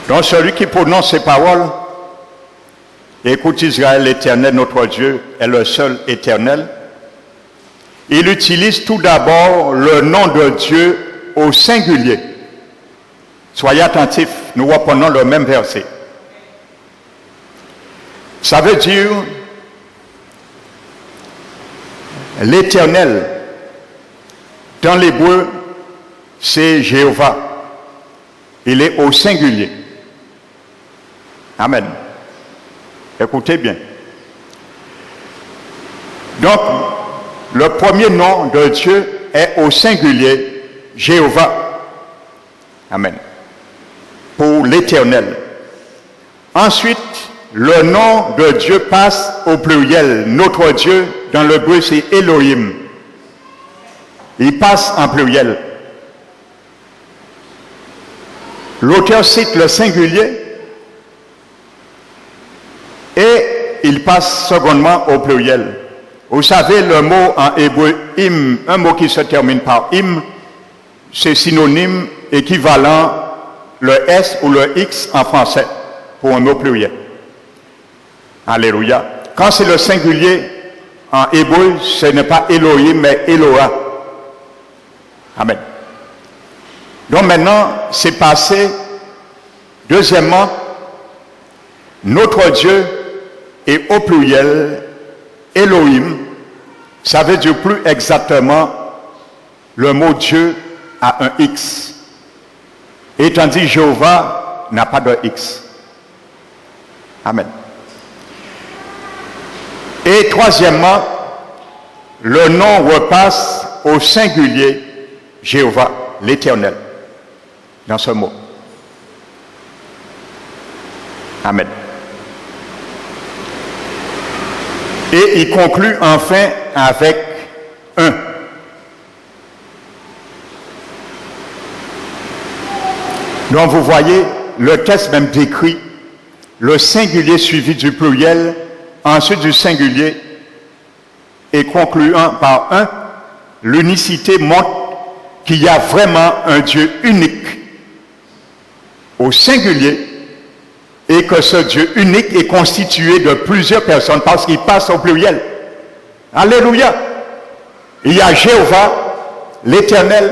Donc celui qui prononce ces paroles, écoute Israël, l'Éternel, notre Dieu, est le seul éternel. Il utilise tout d'abord le nom de Dieu au singulier. Soyez attentifs, nous reprenons le même verset. Ça veut dire l'Éternel. Dans l'hébreu, c'est Jéhovah. Il est au singulier. Amen. Écoutez bien. Donc, le premier nom de Dieu est au singulier, Jéhovah. Amen. Pour l'Éternel. Ensuite, le nom de Dieu passe au pluriel. Notre Dieu, dans le grec, c'est Elohim. Il passe en pluriel. L'auteur cite le singulier il passe secondement au pluriel. Vous savez, le mot en hébreu, im, un mot qui se termine par im, c'est synonyme équivalent le S ou le X en français pour un mot pluriel. Alléluia. Quand c'est le singulier en hébreu, ce n'est pas Elohim, mais Eloah. Amen. Donc maintenant, c'est passé. Deuxièmement, notre Dieu est au pluriel Elohim. Ça veut dire plus exactement le mot Dieu a un X. Et tandis Jéhovah n'a pas de X. Amen. Et troisièmement, le nom repasse au singulier Jéhovah, l'Éternel, dans ce mot. Amen. Et il conclut enfin avec un. Donc vous voyez, le texte même décrit le singulier suivi du pluriel, ensuite du singulier et concluant par un. L'unicité montre qu'il y a vraiment un Dieu unique au singulier et que ce Dieu unique est constitué de plusieurs personnes parce qu'il passe au pluriel. Alléluia. Il y a Jéhovah, l'Éternel,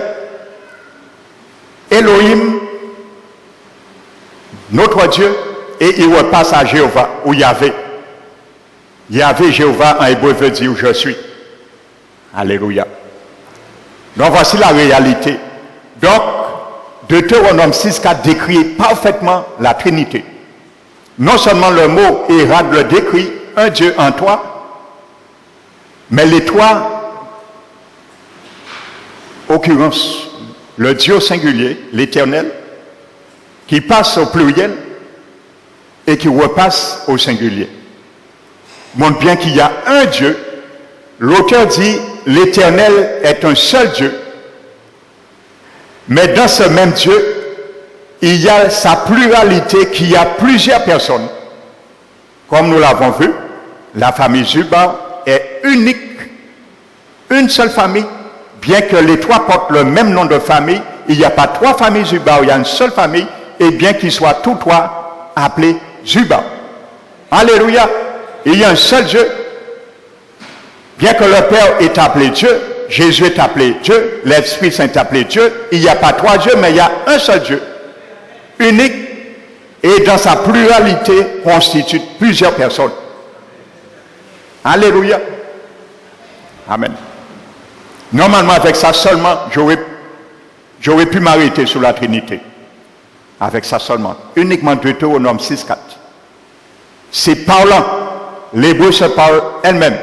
Elohim, notre Dieu, et il repasse à Jéhovah, ou Yahvé. Yahvé, Jéhovah, en hébreu veut dire je suis. Alléluia. Donc voici la réalité. Donc, Deutéronome 6,4 décrit parfaitement la Trinité. Non seulement le mot Érad le décrit, un Dieu en toi, mais les trois occurrences, le Dieu singulier, l'Éternel, qui passe au pluriel et qui repasse au singulier, montre bien qu'il y a un Dieu. L'auteur dit l'Éternel est un seul Dieu, mais dans ce même Dieu, il y a sa pluralité qui a plusieurs personnes. Comme nous l'avons vu, la famille Zuba est unique, une seule famille, bien que les trois portent le même nom de famille, il n'y a pas trois familles Zuba, il y a une seule famille, et bien qu'ils soient tous trois appelés Zuba. Alléluia, il y a un seul Dieu. Bien que le Père est appelé Dieu, Jésus est appelé Dieu, l'Esprit Saint est appelé Dieu, il n'y a pas trois dieux, mais il y a un seul Dieu, unique, et dans sa pluralité constitue plusieurs personnes. Alléluia. Amen. Normalement, avec ça seulement, j'aurais pu m'arrêter sur la Trinité. Avec ça seulement. Uniquement Deutéronome 6,4. C'est parlant. L'hébreu se parle elle-même.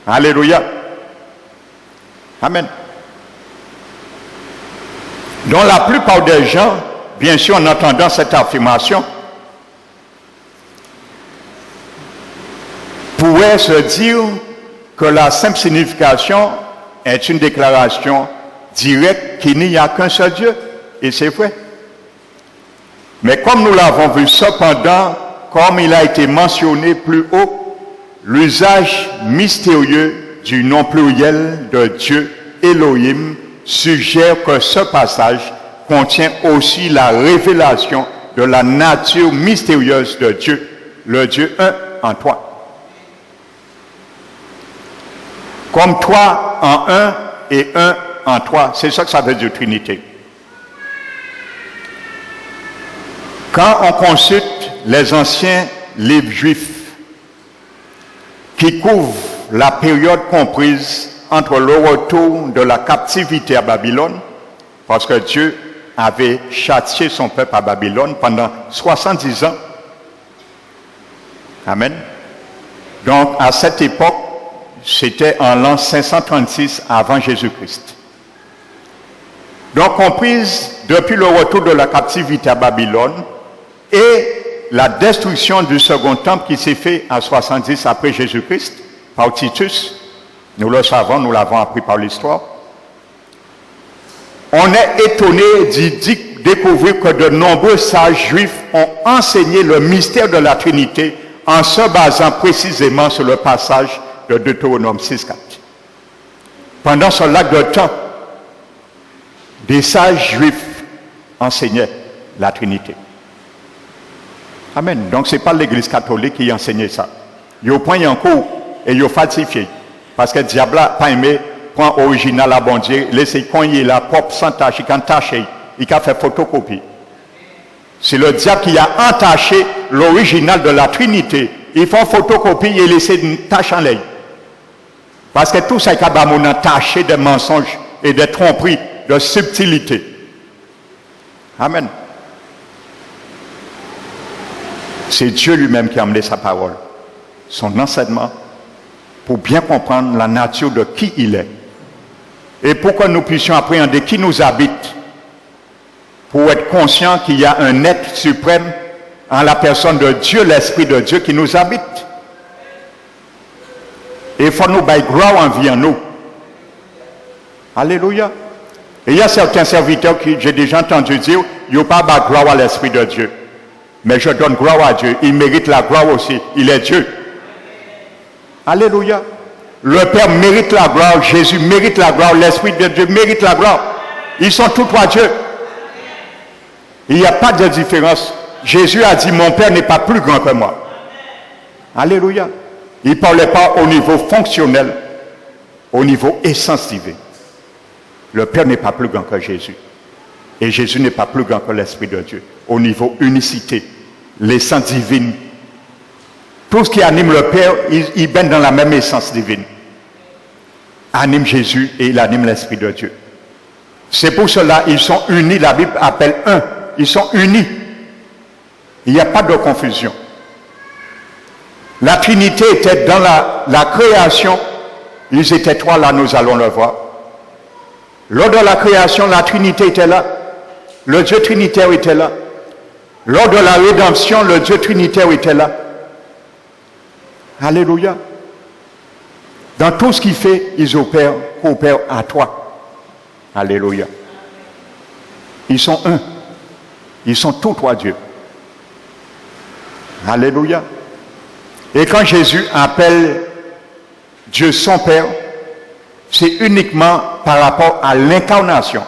Alléluia. Amen. Donc la plupart des gens, bien sûr, en entendant cette affirmation, pourraient se dire que la simple signification est une déclaration directe qu'il n'y a qu'un seul Dieu. Et c'est vrai. Mais comme nous l'avons vu, cependant, comme il a été mentionné plus haut, l'usage mystérieux du nom pluriel de Dieu, Elohim, suggère que ce passage contient aussi la révélation de la nature mystérieuse de Dieu, le Dieu un en toi. Comme trois en un et un en trois, c'est ça que ça veut dire Trinité. Quand on consulte les anciens livres juifs qui couvrent la période comprise entre le retour de la captivité à Babylone, parce que Dieu avait châtié son peuple à Babylone pendant 70 ans. Amen. Donc, à cette époque, c'était en l'an 536 avant Jésus-Christ. Donc, comprise depuis le retour de la captivité à Babylone et la destruction du second temple qui s'est fait à 70 après Jésus-Christ par Titus. Nous le savons, nous l'avons appris par l'histoire. On est étonné d'y découvrir que de nombreux sages juifs ont enseigné le mystère de la Trinité en se basant précisément sur le passage de Deutéronome 6.4. Pendant ce laps de temps, des sages juifs enseignaient la Trinité. Amen. Donc ce n'est pas l'Église catholique qui enseignait ça. Ils prennent un coup et ils falsifié. Parce que le diable n'a pas aimé prendre l'original à bon Dieu, laisser cogner la propre sans tâche, il a entaché, il a fait photocopie. C'est le diable qui a entaché l'original de la Trinité. Ils font photocopie et laisser une tache en l'air. Parce que tout ça est entaché de mensonges et de tromperies, de subtilité. Amen. C'est Dieu lui-même qui a amené sa parole, son enseignement, pour bien comprendre la nature de qui il est. Et pour que nous puissions appréhender qui nous habite, pour être conscients qu'il y a un être suprême en la personne de Dieu, l'Esprit de Dieu qui nous habite. Et il faut nous bailler gloire en vie en nous. Alléluia. Et il y a certains serviteurs qui, j'ai déjà entendu dire, il n'y a pas de gloire à l'Esprit de Dieu. Mais je donne gloire à Dieu. Il mérite la gloire aussi. Il est Dieu. Alléluia. Le Père mérite la gloire. Jésus mérite la gloire. L'Esprit de Dieu mérite la gloire. Ils sont tous trois Dieu. Il n'y a pas de différence. Jésus a dit, mon Père n'est pas plus grand que moi. Alléluia. Il ne parlait pas au niveau fonctionnel, au niveau essence divine. Le Père n'est pas plus grand que Jésus. Et Jésus n'est pas plus grand que l'Esprit de Dieu. Au niveau unicité, l'essence divine. Tout ce qui anime le Père, il baigne dans la même essence divine. Anime Jésus et il anime l'Esprit de Dieu. C'est pour cela ils sont unis. La Bible appelle un. Ils sont unis. Il n'y a pas de confusion. La Trinité était dans la création. Ils étaient trois là, nous allons le voir. Lors de la création, la Trinité était là. Le Dieu Trinitaire était là. Lors de la rédemption, le Dieu Trinitaire était là. Alléluia. Dans tout ce qu'il fait, ils coopèrent à toi. Alléluia. Ils sont un. Ils sont tous trois Dieux. Alléluia. Et quand Jésus appelle Dieu son Père, c'est uniquement par rapport à l'incarnation.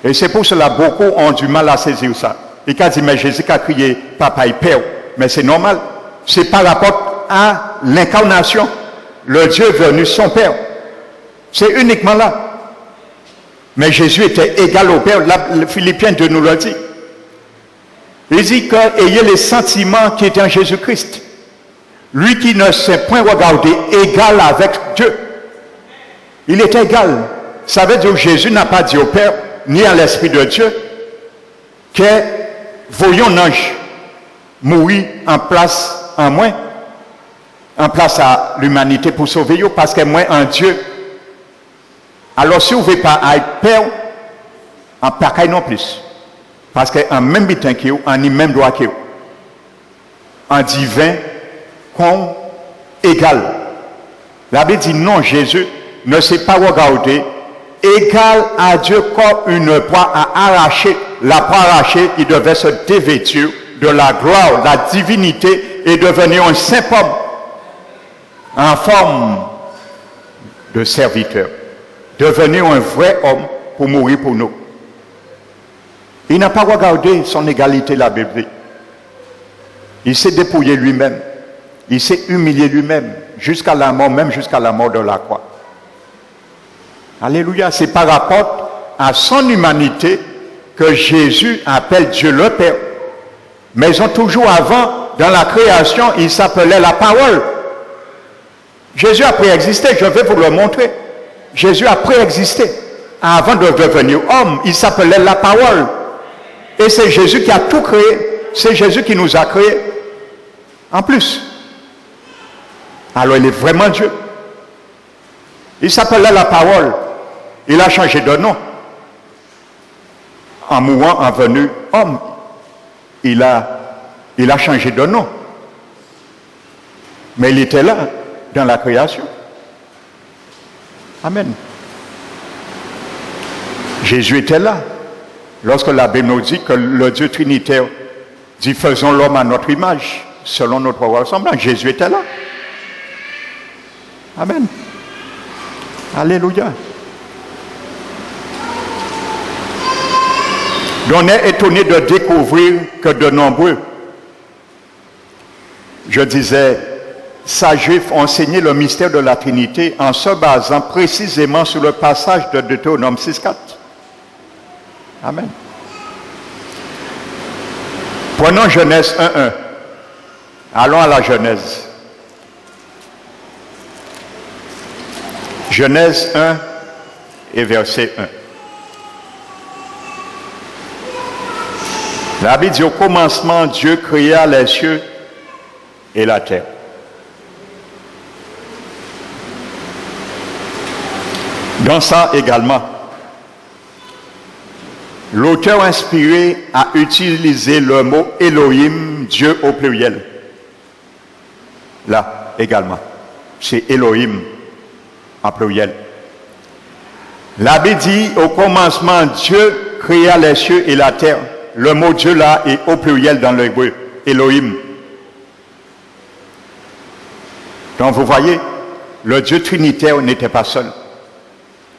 Et c'est pour cela que beaucoup ont du mal à saisir ça. Et quand dit, mais Jésus a crié, papa et père, mais c'est normal. C'est par rapport à l'incarnation. Le Dieu venu, son Père. C'est uniquement là. Mais Jésus était égal au Père. Là, Philippiens 2 nous le dit. Il dit qu'ayez les sentiments qui étaient en Jésus-Christ. Lui qui ne s'est point regardé égal avec Dieu. Il est égal. Ça veut dire que Jésus n'a pas dit au Père, ni à l'Esprit de Dieu, que voyons l'ange mourir en place en moi, en place à l'humanité pour sauver vous, parce que moi en Dieu. Alors si vous ne voulez pas être Père, en pareil non plus. Parce qu'en même temps que vous, en même droit que vous. En divin, comme égal. La Bible dit non, Jésus ne s'est pas regardé égal à Dieu comme une proie à arracher. La proie arrachée, il devait se dévêtir de la gloire, la divinité et devenir un saint homme en forme de serviteur. Devenir un vrai homme pour mourir pour nous. Il n'a pas regardé son égalité, la Bible dit. Il s'est dépouillé lui-même. Il s'est humilié lui-même jusqu'à la mort, même jusqu'à la mort de la croix. Alléluia. C'est par rapport à son humanité que Jésus appelle Dieu le Père. Mais ils ont toujours avant, dans la création, il s'appelait la parole. Jésus a préexisté, je vais vous le montrer. Jésus a préexisté. Avant de devenir homme, il s'appelait la parole. Et c'est Jésus qui a tout créé. C'est Jésus qui nous a créés. En plus. Alors il est vraiment Dieu. Il s'appelait la parole. Il a changé de nom. En mourant, en venu homme. Il a changé de nom. Mais il était là, dans la création. Amen. Jésus était là. Lorsque la Bible nous dit que le Dieu Trinitaire dit faisons l'homme à notre image. selon notre ressemblance. Jésus était là. Amen. Alléluia. On est étonné de découvrir que de nombreux, je disais, sages juifs ont enseigné le mystère de la Trinité en se basant précisément sur le passage de Deutéronome 6.4. Amen. Prenons Genèse 1.1. Allons à la Genèse. Genèse 1 et verset 1. La Bible dit au commencement, Dieu créa les cieux et la terre. Dans ça également, l'auteur inspiré a utilisé le mot Elohim, Dieu au pluriel. Là également, c'est Elohim en pluriel. La Bible dit au commencement, Dieu créa les cieux et la terre. Le mot Dieu là est au pluriel dans l'hébreu, Elohim. Donc vous voyez, le Dieu trinitaire n'était pas seul.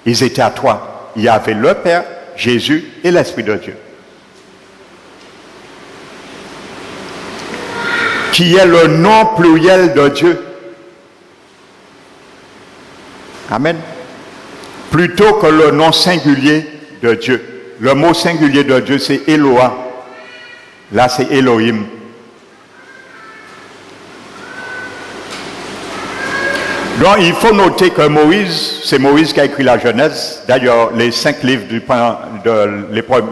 Ils étaient à trois. Il y avait le Père, Jésus et l'Esprit de Dieu. Qui est le nom pluriel de Dieu. Amen. Plutôt que le nom singulier de Dieu. Le mot singulier de Dieu, c'est Eloah. Là, c'est Elohim. Donc, il faut noter que Moïse, c'est Moïse qui a écrit la Genèse. D'ailleurs, les 5 livres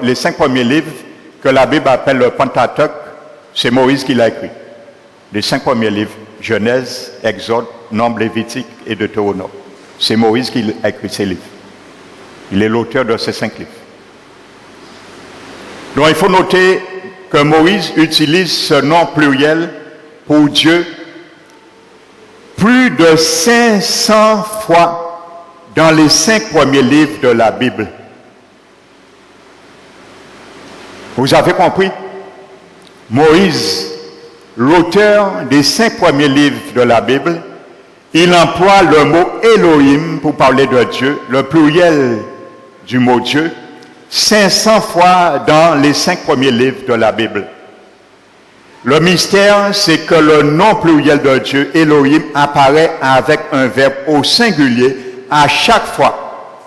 les 5 premiers livres que la Bible appelle le Pentateuque, c'est Moïse qui l'a écrit. Les 5 premiers livres, Genèse, Exode, Nombre, Lévitique et Deutéronome. C'est Moïse qui a écrit ces livres. Il est l'auteur de ces 5 livres. Donc il faut noter que Moïse utilise ce nom pluriel pour Dieu plus de 500 fois dans les 5 premiers livres de la Bible. Vous avez compris? Moïse, l'auteur des 5 premiers livres de la Bible, il emploie le mot Elohim pour parler de Dieu, le pluriel du mot Dieu, 500 fois dans les 5 premiers livres de la Bible. Le mystère, c'est que le nom pluriel de Dieu, Elohim, apparaît avec un verbe au singulier à chaque fois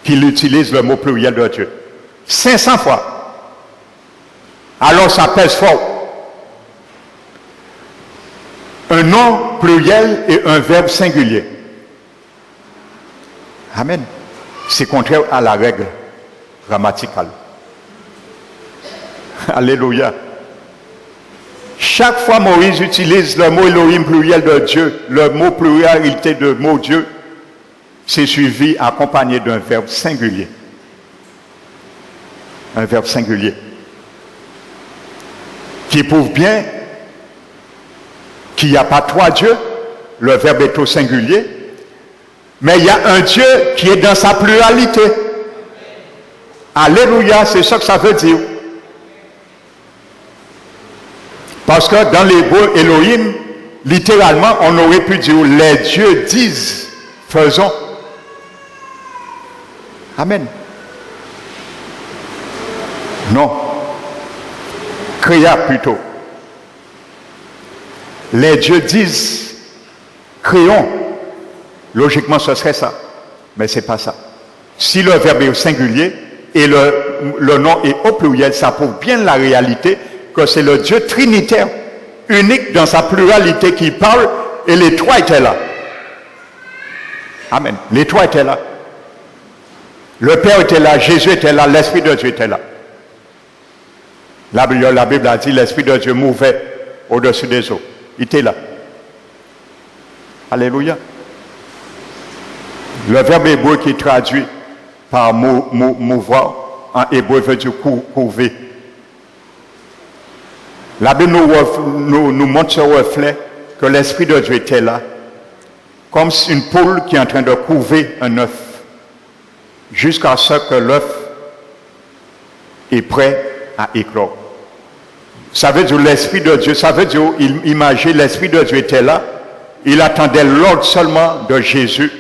qu'il utilise le mot pluriel de Dieu. 500 fois. Alors ça pèse fort. Un nom pluriel et un verbe singulier. Amen. C'est contraire à la règle grammaticale. Alléluia. Chaque fois Moïse utilise le mot Elohim pluriel de Dieu, le mot pluralité de mot Dieu, c'est suivi, accompagné d'un verbe singulier. Un verbe singulier. Qui prouve bien qu'il n'y a pas 3 dieux, le verbe est au singulier, mais il y a un Dieu qui est dans sa pluralité. Alléluia, c'est ça que ça veut dire. Parce que dans l'hébreu Elohim, littéralement, on aurait pu dire les dieux disent, faisons. Amen. Non. Créa plutôt. Les dieux disent, créons. Logiquement, ce serait ça. Mais ce n'est pas ça. Si le verbe est au singulier et le nom est au pluriel, ça prouve bien la réalité que c'est le Dieu trinitaire, unique dans sa pluralité qui parle, et les 3 étaient là. Amen. Les 3 étaient là. Le Père était là, Jésus était là, l'Esprit de Dieu était là. La Bible a dit, l'Esprit de Dieu mouvait au-dessus des eaux. Il était là. Alléluia. Le verbe hébreu qui est traduit par mouvoir, en hébreu veut dire couver. La Bible nous montre ce reflet que l'Esprit de Dieu était là, comme une poule qui est en train de couver un œuf, jusqu'à ce que l'œuf est prêt à éclore. Ça veut dire l'Esprit de Dieu, ça veut dire, imaginez, l'Esprit de Dieu était là. Il attendait l'ordre seulement de Jésus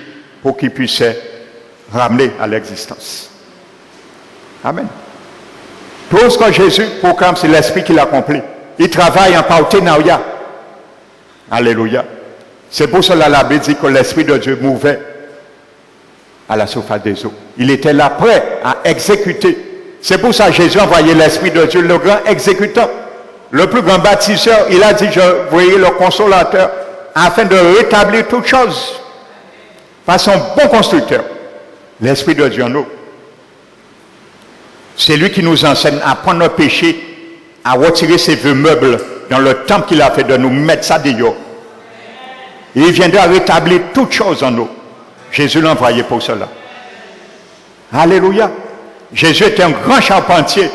pour qu'il puisse ramener à l'existence. Amen. Tout ce que Jésus proclame, c'est l'Esprit qui l'accomplit. Il travaille en partenariat. Alléluia. C'est pour cela que la Bible dit que l'Esprit de Dieu mouvait à la surface des eaux. Il était là prêt à exécuter. C'est pour ça que Jésus a envoyé l'Esprit de Dieu, le grand exécutant, le plus grand bâtisseur. Il a dit, je voyais le consolateur, afin de rétablir toutes choses. Par son bon constructeur, l'Esprit de Dieu en nous. C'est lui qui nous enseigne à prendre nos péchés, à retirer ces vieux meubles dans le temple qu'il a fait de nous, mettre ça dehors. Et il viendra rétablir toutes choses en nous. Jésus l'a envoyé pour cela. Alléluia. Jésus était un grand charpentier.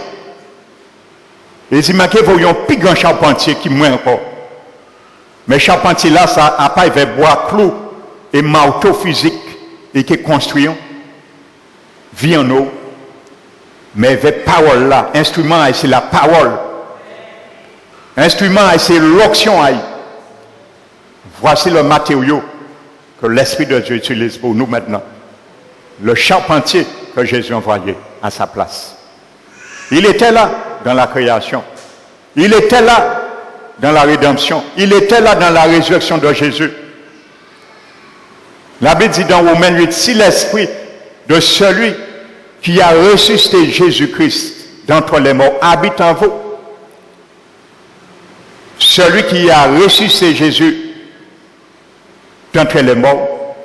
Et il manquait, voyons, plus grand charpentier qui moins encore. Mais charpentier là, ça n'a pas avait bois, clou et marteau physique et qui construisent vie en eau. Mais avec parole là, instrument c'est la parole. Instrument c'est l'onction. Voici le matériau que l'Esprit de Dieu utilise pour nous maintenant. Le charpentier que Jésus a envoyé à sa place. Il était là dans la création. Il était là dans la rédemption. Il était là dans la résurrection de Jésus. La Bible dit dans Romains 8, si l'Esprit de celui qui a ressuscité Jésus-Christ d'entre les morts habite en vous, celui qui a ressuscité Jésus d'entre les morts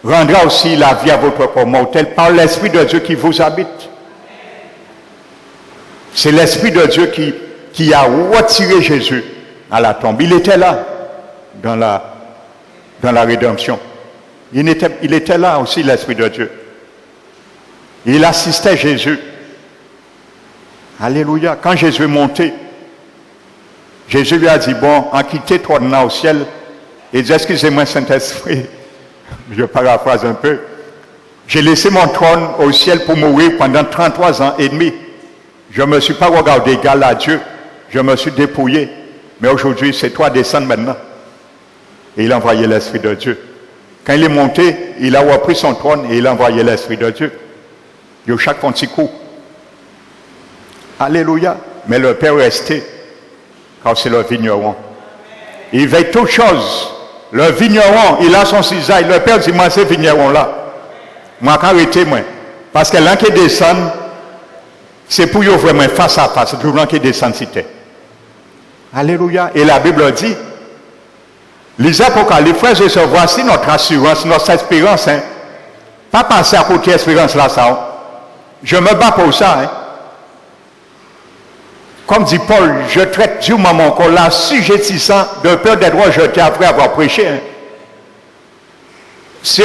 rendra aussi la vie à votre corps mortel par l'Esprit de Dieu qui vous habite. C'est l'Esprit de Dieu qui a retiré Jésus à la tombe. Il était là dans la rédemption. Il était là aussi, l'Esprit de Dieu. Il assistait Jésus. Alléluia. Quand Jésus est monté, Jésus lui a dit, bon, en quitté toi au ciel, et dit, excusez-moi Saint-Esprit, je paraphrase un peu, j'ai laissé mon trône au ciel pour mourir pendant 33 ans et demi. Je ne me suis pas regardé égal à Dieu, je me suis dépouillé. Mais aujourd'hui, c'est toi descendre maintenant. Et il a envoyé l'Esprit de Dieu. Quand il est monté, il a repris son trône et il a envoyé l'Esprit de Dieu. Il a chaque petit coup. Alléluia. Mais le Père est resté, car c'est le vigneron. Il veille toutes choses. Le vigneron, il a son cisaille. Le Père dit, moi, c'est vigneron-là. Moi, quand arrêtez, moi. Parce que l'un qui descend, c'est pour vous vraiment face à face. C'est pour l'un qui descend, c'était. Alléluia. Et la Bible dit, les Apocalypse, frères et sœurs, voici notre assurance, notre espérance. Hein. Pas penser à côté espérance là, ça. Je me bats pour ça. Hein. Comme dit Paul, je traite durement mon corps là, sujettissant de peur d'être rejeté après avoir prêché. Hein. C'est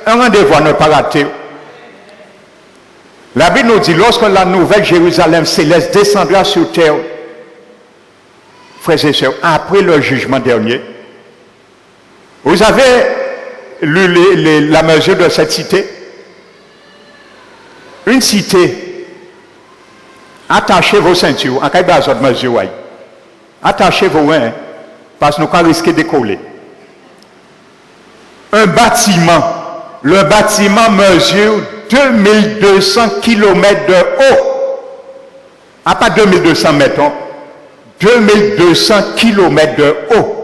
un rendez-vous à ne pas rater. La Bible nous dit, lorsque la nouvelle Jérusalem céleste descendra sur terre, frères et sœurs, après le jugement dernier, vous avez lu la mesure de cette cité? Une cité, attachez vos ceintures, en cas de mesure, attachez vos mains, parce que nous pouvons risquer de coller. Un bâtiment, le bâtiment mesure 2200 km de haut. À pas 2200 mètres, 2200 km de haut.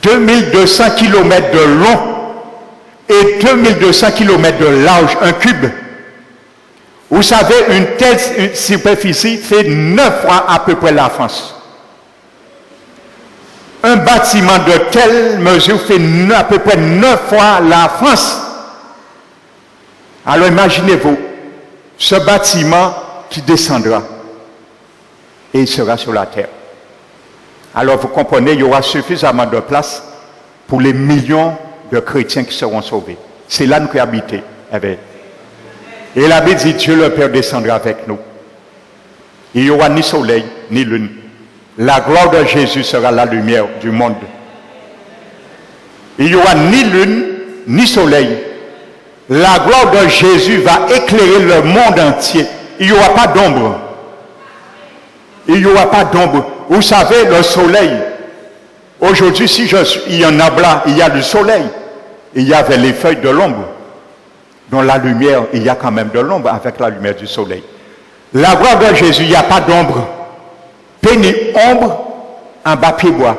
2200 km de long et 2200 km de large, un cube. Vous savez, une telle superficie fait 9 fois à peu près la France. Un bâtiment de telle mesure fait à peu près 9 fois la France. Alors imaginez-vous, ce bâtiment qui descendra et il sera sur la terre. Alors vous comprenez, il y aura suffisamment de place pour les millions de chrétiens qui seront sauvés. C'est là que nous pouvons habiter. Et la Bible dit, Dieu le Père descendra avec nous. Il n'y aura ni soleil, ni lune. La gloire de Jésus sera la lumière du monde. Il n'y aura ni lune, ni soleil. La gloire de Jésus va éclairer le monde entier. Il n'y aura pas d'ombre. Il n'y aura pas d'ombre. Vous savez, le soleil, aujourd'hui, si il y en a là, il y a le soleil. Il y avait les feuilles de l'ombre. Dans la lumière, il y a quand même de l'ombre avec la lumière du soleil. La gloire de Jésus, il n'y a pas d'ombre. Péni ombre en bas pied bois.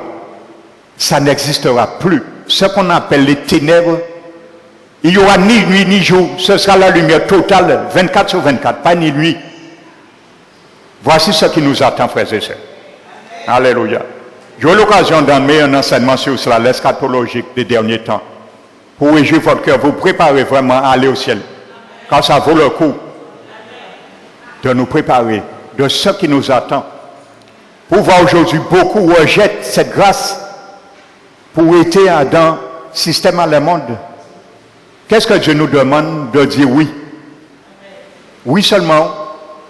Ça n'existera plus. Ce qu'on appelle les ténèbres, il n'y aura ni nuit ni jour. Ce sera la lumière totale, 24 sur 24, pas ni nuit. Voici ce qui nous attend, frères et sœurs. Alléluia. J'ai eu l'occasion d'emmener un enseignement sur cela, l'eschatologique des derniers temps. Pour réjouir votre cœur, vous préparez vraiment à aller au ciel. Quand ça vaut le coup de nous préparer de ce qui nous attend. Pour voir aujourd'hui, beaucoup rejettent cette grâce pour être dans le système à le monde. Qu'est-ce que Dieu nous demande de dire oui? Oui seulement,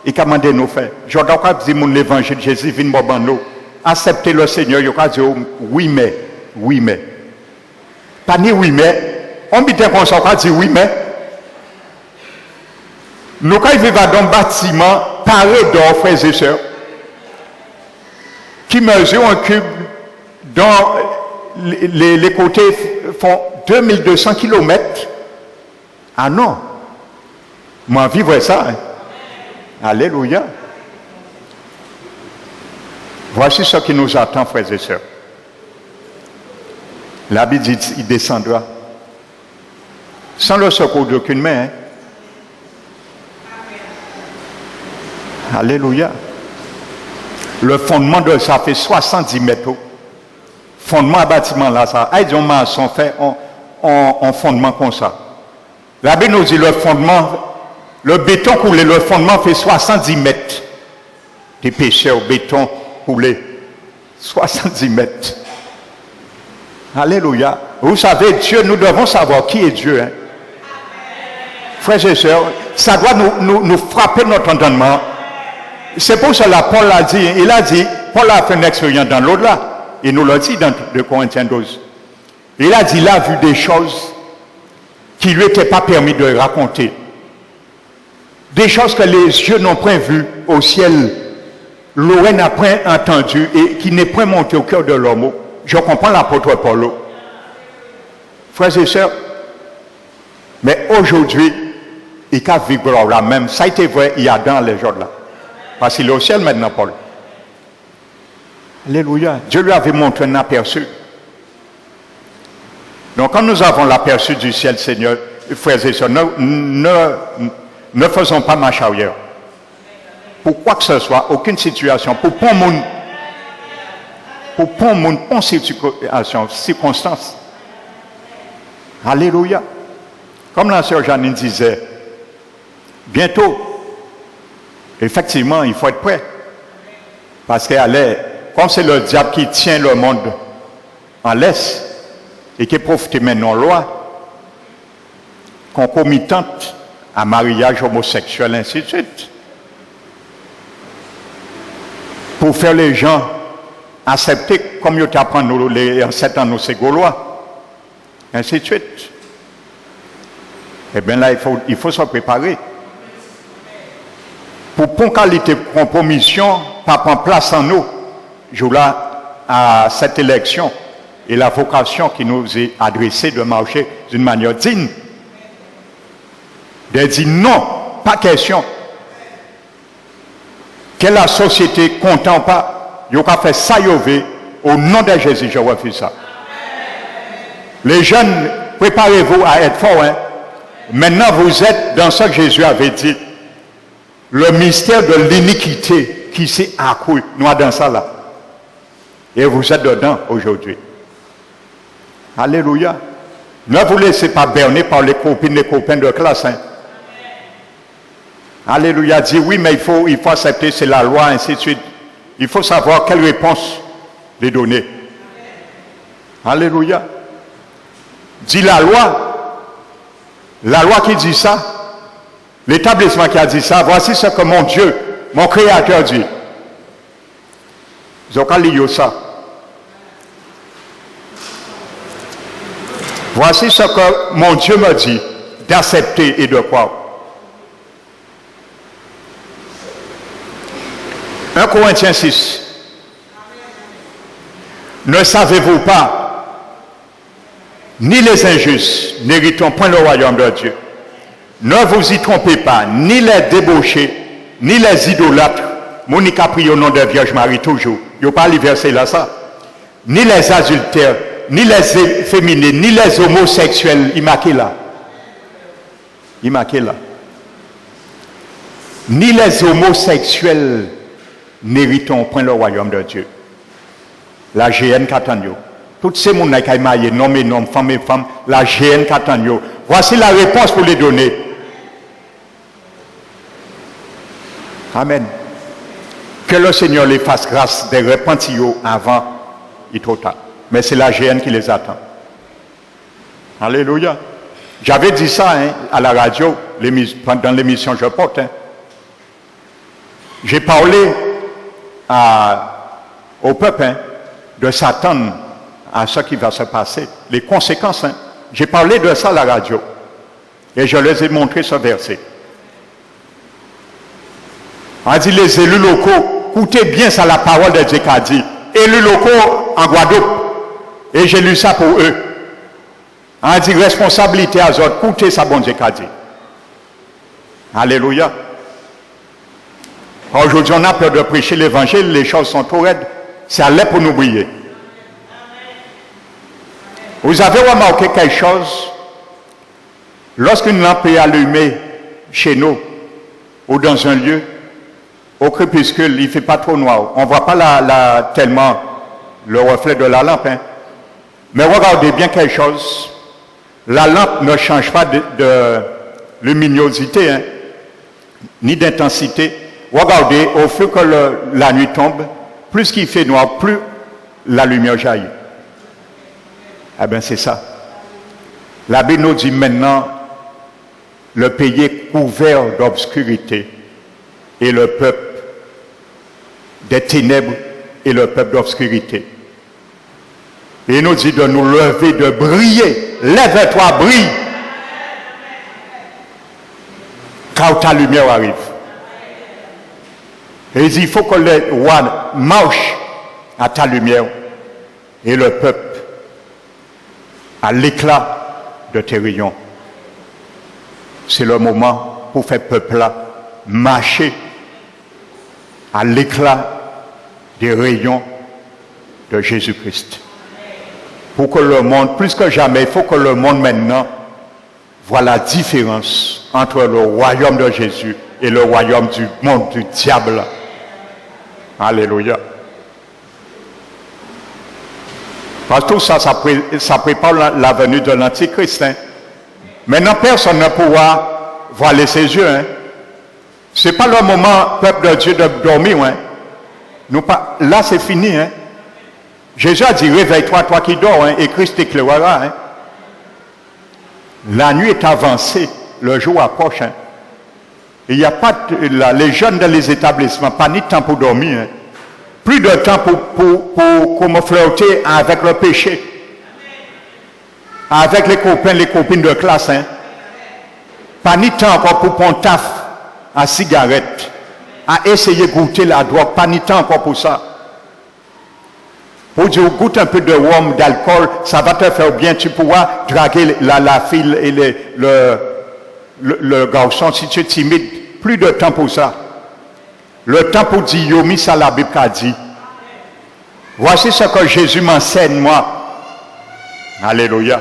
et commandez nous faire. Je dois pas dire mon évangile, Jésus vient me nous. Acceptez le Seigneur, il va dire oui mais, oui mais. Pas ni oui mais. On dit qu'on s'en dit oui, mais nous, quand ils vivent dans un bâtiment paré d'or, frères et sœurs, qui mesure un cube dont les côtés font 2200 km. Ah non, moi, vivre ça. Hein. Alléluia. Voici ce qui nous attend, frères et sœurs. La Bible dit il descendra. Sans le secours d'aucune main. Hein. Alléluia. Le fondement de ça fait 70 mètres. Fondement à bâtiment là, ça. Aïe, on maçon fait en fondement comme ça. La Bible nous dit le fondement, le béton coulé, le fondement fait 70 mètres d'épaisseur, béton coulé. 70 mètres. Alléluia. Vous savez, Dieu, nous devons savoir qui est Dieu. Hein. Frères et sœurs, ça doit nous frapper notre entendement. C'est pour cela Paul a dit, Paul a fait une expérience dans l'au-delà. Il nous l'a dit dans 2 Corinthiens 12. Il a dit, il a vu des choses qui ne lui étaient pas permis de raconter. Des choses que les yeux n'ont point vues au ciel, l'oreille n'a point entendu et qui n'est point monté au cœur de l'homme. Je comprends l'apôtre Paul. Frères et sœurs, mais aujourd'hui, il y a vivre là même. Ça a été vrai il y a dans les jours là. Parce qu'il est au ciel maintenant, Paul. Alléluia. Dieu lui avait montré un aperçu. Donc, quand nous avons l'aperçu du ciel, Seigneur, frères et sœurs, ne faisons pas marche arrière. Pour quoi que ce soit, aucune situation, pour pas mon situation, circonstance. Alléluia. Comme la sœur Janine disait, bientôt, effectivement, il faut être prêt. Parce comme c'est le diable qui tient le monde en laisse et qui profite maintenant de loi concomitante à mariage homosexuel, ainsi de suite. Pour faire les gens accepter, comme ils t'apprennent les ancêtres nous, c'est gaulois, ainsi de suite. Eh bien là, il faut se préparer. Pour une qualité de compromission, pas prendre place en nous, là, à cette élection et la vocation qui nous est adressée de marcher d'une manière digne. De dire non, pas question. Que la société ne content pas, il a fait ça, au nom de Jésus, je refuse ça. Les jeunes, préparez-vous à être forts. Hein? Maintenant, vous êtes dans ce que Jésus avait dit. Le mystère de l'iniquité qui s'est accru. Nous dans ça là. Et vous êtes dedans aujourd'hui. Alléluia. Ne vous laissez pas berner par les copines et copains de classe. Hein. Alléluia. Dit oui, mais il faut accepter, c'est la loi, ainsi de suite. Il faut savoir quelle réponse les donner. Alléluia. Dit la loi qui dit ça, l'établissement qui a dit ça, voici ce que mon Dieu, mon Créateur dit. Ça. Voici ce que mon Dieu me dit d'accepter et de croire. 1 Corinthiens 6. Ne savez-vous pas, ni les injustes n'hériteront point le royaume de Dieu. Ne vous y trompez pas, ni les débauchés, ni les idolâtres. Monica prie au nom de Vierge Marie toujours. Il n'y a pas le verset là, ça. Ni les adultères, ni les efféminés, ni les homosexuels. Immaculés. Ni les homosexuels n'hériteront point le royaume de Dieu. La GN Katanyo. Toutes ces gens qui ont marié, hommes et hommes, femmes et femmes, la GN Katanyo. Voici la réponse pour les donner. Amen. Que le Seigneur les fasse grâce de repentir avant, il est trop tard. Mais c'est la GN qui les attend. Alléluia. J'avais dit ça à la radio, dans l'émission Je porte. J'ai parlé au peuple de s'attendre à ce qui va se passer, les conséquences. J'ai parlé de ça à la radio et je les ai montré ce verset. On dit les élus locaux, écoutez bien ça la parole de Dieu qu'a dit. Élus locaux en Guadeloupe. Et j'ai lu ça pour eux. On dit responsabilité à eux, écoutez ça bon Dieu qu'a dit. Alléluia. Aujourd'hui on a peur de prêcher l'évangile, les choses sont trop raides. C'est à l'air pour nous briller. Vous avez remarqué quelque chose? Lorsqu'une lampe est allumée chez nous ou dans un lieu, au crépuscule, il ne fait pas trop noir. On ne voit pas tellement le reflet de la lampe. Mais regardez bien quelque chose. La lampe ne change pas de luminosité, ni d'intensité. Regardez, au fur que la nuit tombe, plus qu'il fait noir, plus la lumière jaillit. Eh bien, c'est ça. La Bible nous dit maintenant, le pays est couvert d'obscurité et le peuple des ténèbres et le peuple d'obscurité. Et il nous dit de nous lever, de briller. Lève-toi, brille. Car ta lumière arrive. Et il dit, il faut que le roi marche à ta lumière et le peuple à l'éclat de tes rayons. C'est le moment pour faire peuple-là marcher à l'éclat des rayons de Jésus-Christ. Pour que le monde, plus que jamais, il faut que le monde maintenant voit la différence entre le royaume de Jésus et le royaume du monde du diable. Alléluia. Parce que tout ça, ça prépare la venue de l'Antichrist. Maintenant, personne ne pourra voiler ses yeux. Ce n'est pas le moment, peuple de Dieu, de dormir. Là, c'est fini. Jésus a dit, réveille-toi, toi qui dors, et Christ t'éclairera. La nuit est avancée, le jour approche. Il n'y a pas, les jeunes dans les établissements, pas ni de temps pour dormir. Plus de temps pour flirter avec le péché. Avec les copains, les copines de classe. Pas ni de temps encore pour prendre taf à cigarette, à essayer de goûter la drogue. Pas ni de temps encore pour ça. Pour dire, goûte un peu de rhum, d'alcool, ça va te faire bien. Tu pourras draguer la fille et le garçon si tu es timide. Plus de temps pour ça. Le temps pour dire, yomi, ça la Bible a dit. Voici ce que Jésus m'enseigne, moi. Alléluia.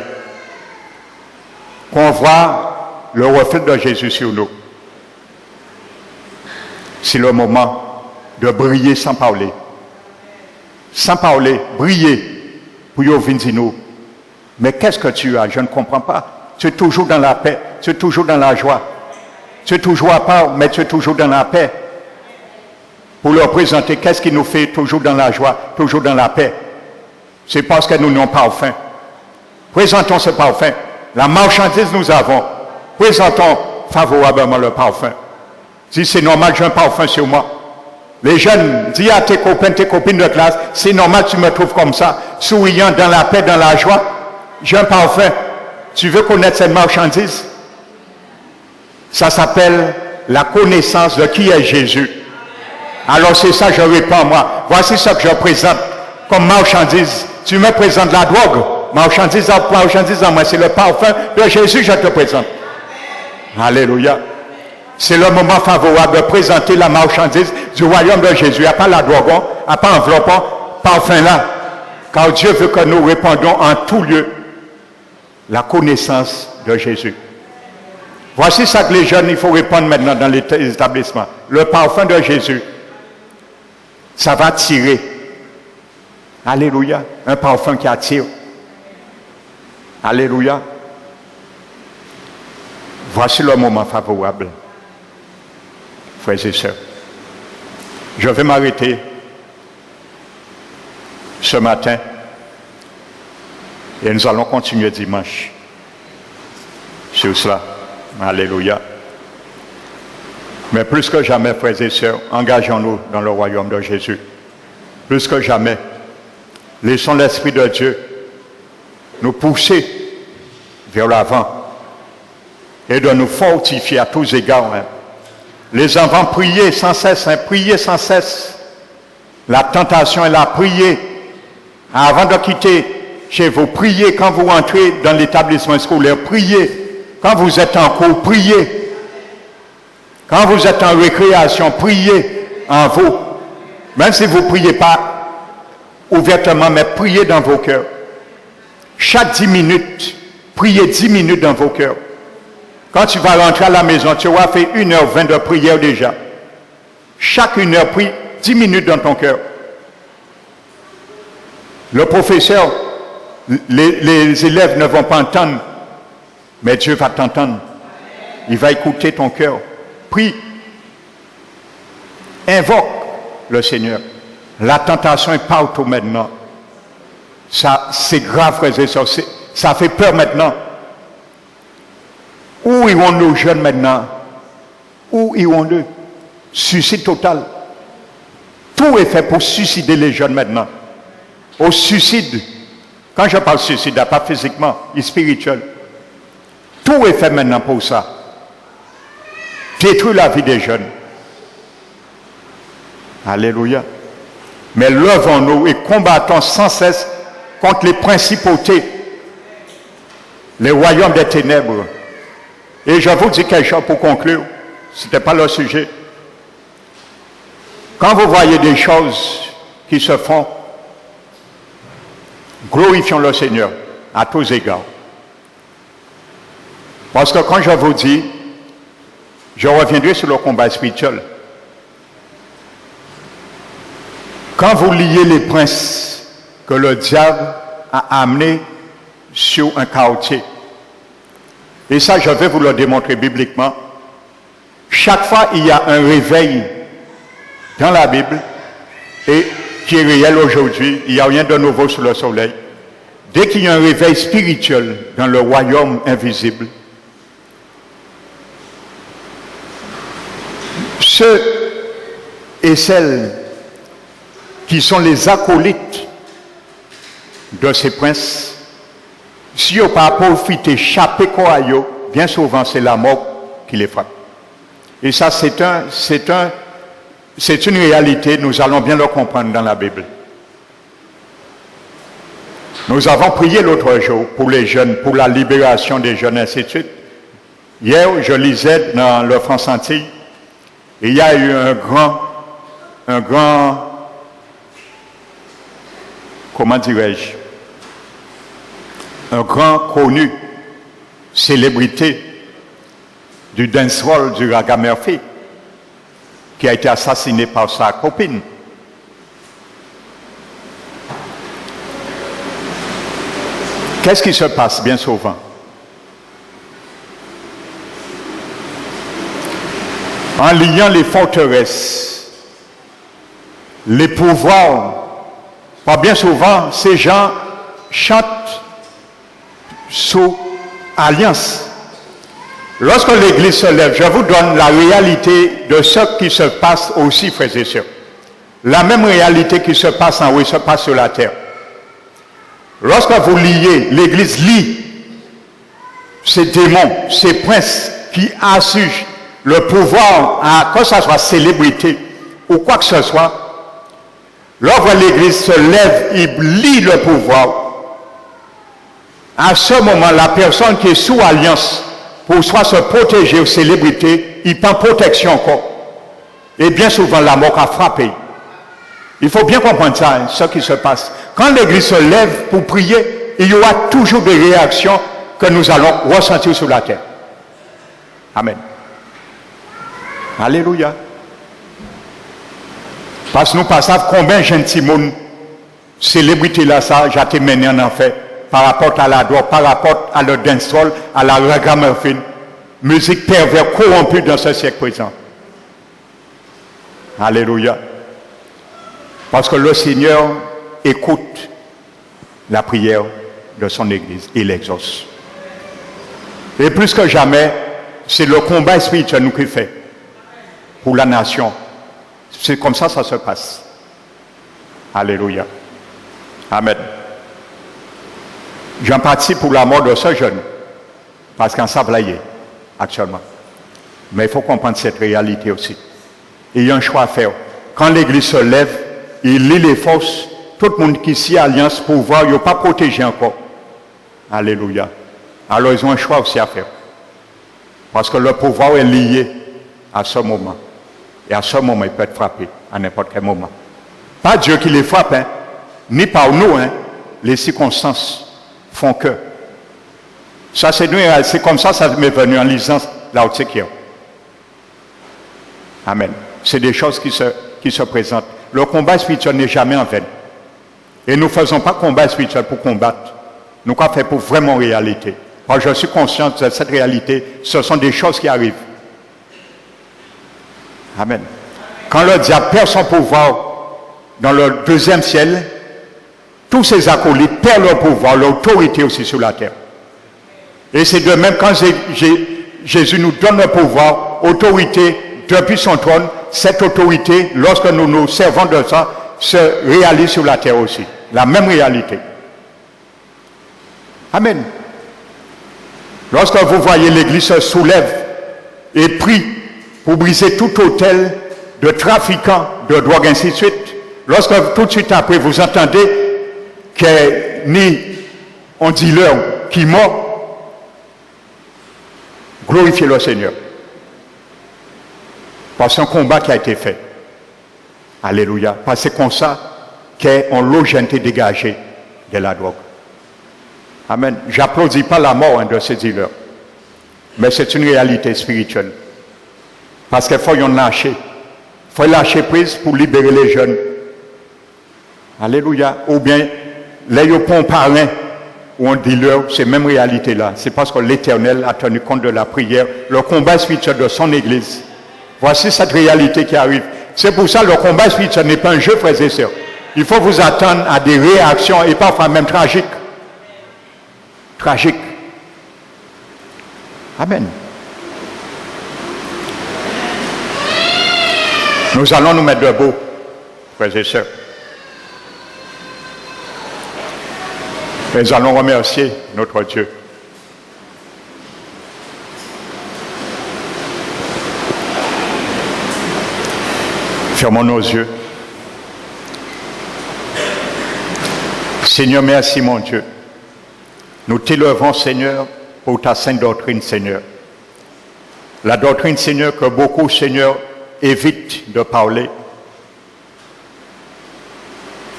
Qu'on voit le reflet de Jésus sur nous. C'est le moment de briller sans parler. Sans parler, briller pour y venir nous. Mais qu'est-ce que tu as? Je ne comprends pas. Tu es toujours dans la paix, tu es toujours dans la joie. Tu es toujours à part, mais tu es toujours dans la paix. Pour leur présenter, qu'est-ce qui nous fait toujours dans la joie, toujours dans la paix? C'est parce que nous n'avons pas faim. Présentons ce parfum. La marchandise nous avons. Présentons favorablement le parfum. Si c'est normal, j'ai un parfum sur moi. Les jeunes, dis à tes copains, tes copines de classe, c'est normal, tu me trouves comme ça, souriant, dans la paix, dans la joie. J'ai un parfum. Tu veux connaître cette marchandise? Ça s'appelle la connaissance de qui est Jésus. Alors c'est ça que je réponds moi. Voici ce que je présente comme marchandise. Tu me présentes la drogue. Marchandise en moi, c'est le parfum de Jésus que je te présente. Alléluia. C'est le moment favorable de présenter la marchandise du royaume de Jésus. Il n'y a pas la drogue, il n'y a pas enveloppant, parfum là. Car Dieu veut que nous répandons en tout lieu la connaissance de Jésus. Voici ça que les jeunes, il faut répandre maintenant dans les établissements. Le parfum de Jésus, ça va tirer. Alléluia. Un parfum qui attire. Alléluia. Voici le moment favorable. Frères et sœurs, je vais m'arrêter ce matin et nous allons continuer dimanche sur cela. Alléluia. Mais plus que jamais, frères et sœurs, engageons-nous dans le royaume de Jésus. Plus que jamais, laissons l'Esprit de Dieu nous pousser vers l'avant et de nous fortifier à tous égards. Les enfants, priez sans cesse, priez sans cesse. La tentation est là, priez. Avant de quitter chez vous, priez quand vous rentrez dans l'établissement scolaire, priez. Quand vous êtes en cours, priez. Quand vous êtes en récréation, priez en vous. Même si vous ne priez pas ouvertement, mais priez dans vos cœurs. Chaque 10 minutes, priez 10 minutes dans vos cœurs. Quand tu vas rentrer à la maison, tu auras fait 1h20 de prière déjà. Chaque 1 heure, prie 10 minutes dans ton cœur. Le professeur, les élèves ne vont pas entendre, mais Dieu va t'entendre. Il va écouter ton cœur. Prie. Invoque le Seigneur. La tentation est partout maintenant. Ça, c'est grave, frères et sœurs. Ça fait peur maintenant. Où iront nos jeunes maintenant? Où iront-ils? Suicide total. Tout est fait pour suicider les jeunes maintenant. Au suicide. Quand je parle suicide, pas physiquement, mais spirituel. Tout est fait maintenant pour ça. Détruire la vie des jeunes. Alléluia. Mais levons-nous et combattons sans cesse contre les principautés, les royaumes des ténèbres. Et je vous dis quelque chose pour conclure. Ce n'était pas le sujet. Quand vous voyez des choses qui se font, glorifions le Seigneur à tous égards. Parce que quand je vous dis, je reviendrai sur le combat spirituel. Quand vous liez les princes que le diable a amenés sur un quartier, et ça je vais vous le démontrer bibliquement, chaque fois il y a un réveil dans la Bible, et qui est réel aujourd'hui, il n'y a rien de nouveau sous le soleil. Dès qu'il y a un réveil spirituel dans le royaume invisible, ceux et celles qui sont les acolytes de ces princes, si on pas profité échapper quoi, bien souvent c'est la mort qui les frappe. Et ça c'est une réalité, nous allons bien le comprendre dans la Bible. Nous avons prié l'autre jour pour les jeunes, pour la libération des jeunes, ainsi de suite. Hier, je lisais dans le France Antilles, et il y a eu un grand, comment dirais-je, un grand connu, célébrité du dancehall du Raga Murphy, qui a été assassiné par sa copine. Qu'est-ce qui se passe bien souvent? En liant les forteresses, les pouvoirs, pas bien souvent, ces gens chantent sous alliance. Lorsque l'Église se lève, je vous donne la réalité de ce qui se passe aussi, frères et sœurs. La même réalité qui se passe en haut se passe sur la terre. Lorsque vous liez, l'Église lie ces démons, ces princes qui assurent le pouvoir à que ce soit célébrité ou quoi que ce soit, l'œuvre de l'Église se lève, il lie le pouvoir. À ce moment, la personne qui est sous alliance, pour soit se protéger aux célébrités, il prend protection encore. Et bien souvent, la mort a frappé. Il faut bien comprendre ça, hein, ce qui se passe. Quand l'Église se lève pour prier, il y aura toujours des réactions que nous allons ressentir sur la terre. Amen. Alléluia. Parce que nous passons combien de gentil monde, célébrité là, ça, j'ai été mené en enfer, par rapport à la drogue, par rapport à le dancehall, à la ragamuffin, musique pervers corrompue dans ce siècle présent. Alléluia. Parce que le Seigneur écoute la prière de son Église, il l'exauce. Et plus que jamais, c'est le combat spirituel nous qui fait pour la nation. C'est comme ça se passe. Alléluia. Amen. J'en participe pour la mort de ce jeune, parce qu'en sablaye actuellement. Mais il faut comprendre cette réalité aussi. Il y a un choix à faire. Quand l'Église se lève, il lie les forces, tout le monde qui s'y alliance pour voir, il n'y a pas protégé encore. Alléluia. Alors ils ont un choix aussi à faire. Parce que le pouvoir est lié à ce moment. Et à ce moment, il peut être frappé à n'importe quel moment. Pas Dieu qui les frappe, hein, ni par nous, hein, les circonstances font que. Ça, c'est comme ça m'est venu en lisant Lao Tse Kieu. Amen. C'est des choses qui se présentent. Le combat spirituel n'est jamais en vain. Et nous ne faisons pas combat spirituel pour combattre. Nous quoi faire pour vraiment réalité. Alors je suis conscient de cette réalité. Ce sont des choses qui arrivent. Amen. Quand le diable perd son pouvoir dans le deuxième ciel, tous ses acolytes perdent leur pouvoir, l'autorité aussi sur la terre. Et c'est de même quand Jésus nous donne le pouvoir, autorité depuis son trône, cette autorité, lorsque nous nous servons de ça, se réalise sur la terre aussi. La même réalité. Amen. Lorsque vous voyez l'Église se soulève et prie pour briser tout autel de trafiquants, de drogue, ainsi de suite, lorsque tout de suite après vous entendez qu'il n'y a ni un dealer qui mort, glorifiez le Seigneur. Parce qu'un combat qui a été fait. Alléluia. Parce que c'est comme ça qu'on l'ogèneté dégagée de la drogue. Amen. J'applaudis pas la mort de ces dealers. Mais c'est une réalité spirituelle. Parce qu'il faut y en lâcher. Il faut lâcher prise pour libérer les jeunes. Alléluia. Ou bien, les yopons parrain ou un dealer, c'est même réalité là. C'est parce que l'Éternel a tenu compte de la prière, le combat spirituel de son Église. Voici cette réalité qui arrive. C'est pour ça que le combat spirituel n'est pas un jeu, frères et sœurs. Il faut vous attendre à des réactions et parfois même tragiques. Tragiques. Amen. Nous allons nous mettre debout, frères et sœurs. Nous allons remercier notre Dieu. Fermons nos yeux. Seigneur, merci mon Dieu. Nous t'élevons, Seigneur, pour ta sainte doctrine, Seigneur. La doctrine, Seigneur, que beaucoup, Seigneur, évitent de parler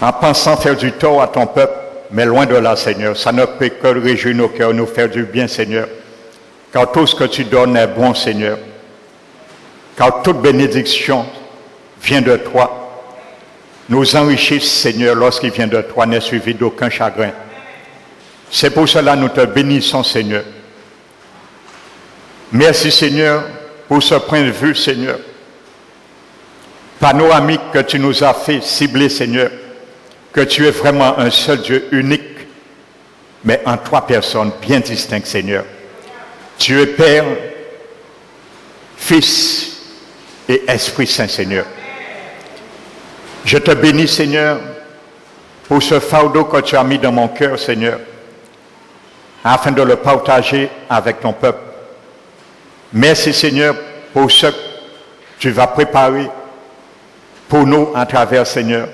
en pensant faire du tort à ton peuple, mais loin de là, Seigneur. Ça ne peut que réjouir nos cœurs, nous faire du bien, Seigneur. Car tout ce que tu donnes est bon, Seigneur. Car toute bénédiction vient de toi. Nous enrichissent, Seigneur, lorsqu'il vient de toi, n'est suivi d'aucun chagrin. C'est pour cela que nous te bénissons, Seigneur. Merci, Seigneur, pour ce point de vue, Seigneur. Panoramique que tu nous as fait cibler, Seigneur. Que tu es vraiment un seul Dieu unique, mais en trois personnes bien distinctes, Seigneur. Tu es Père, Fils et Esprit Saint, Seigneur. Je te bénis, Seigneur, pour ce fardeau que tu as mis dans mon cœur, Seigneur, afin de le partager avec ton peuple. Merci, Seigneur, pour ce que tu vas préparer pour nous à travers, Seigneur,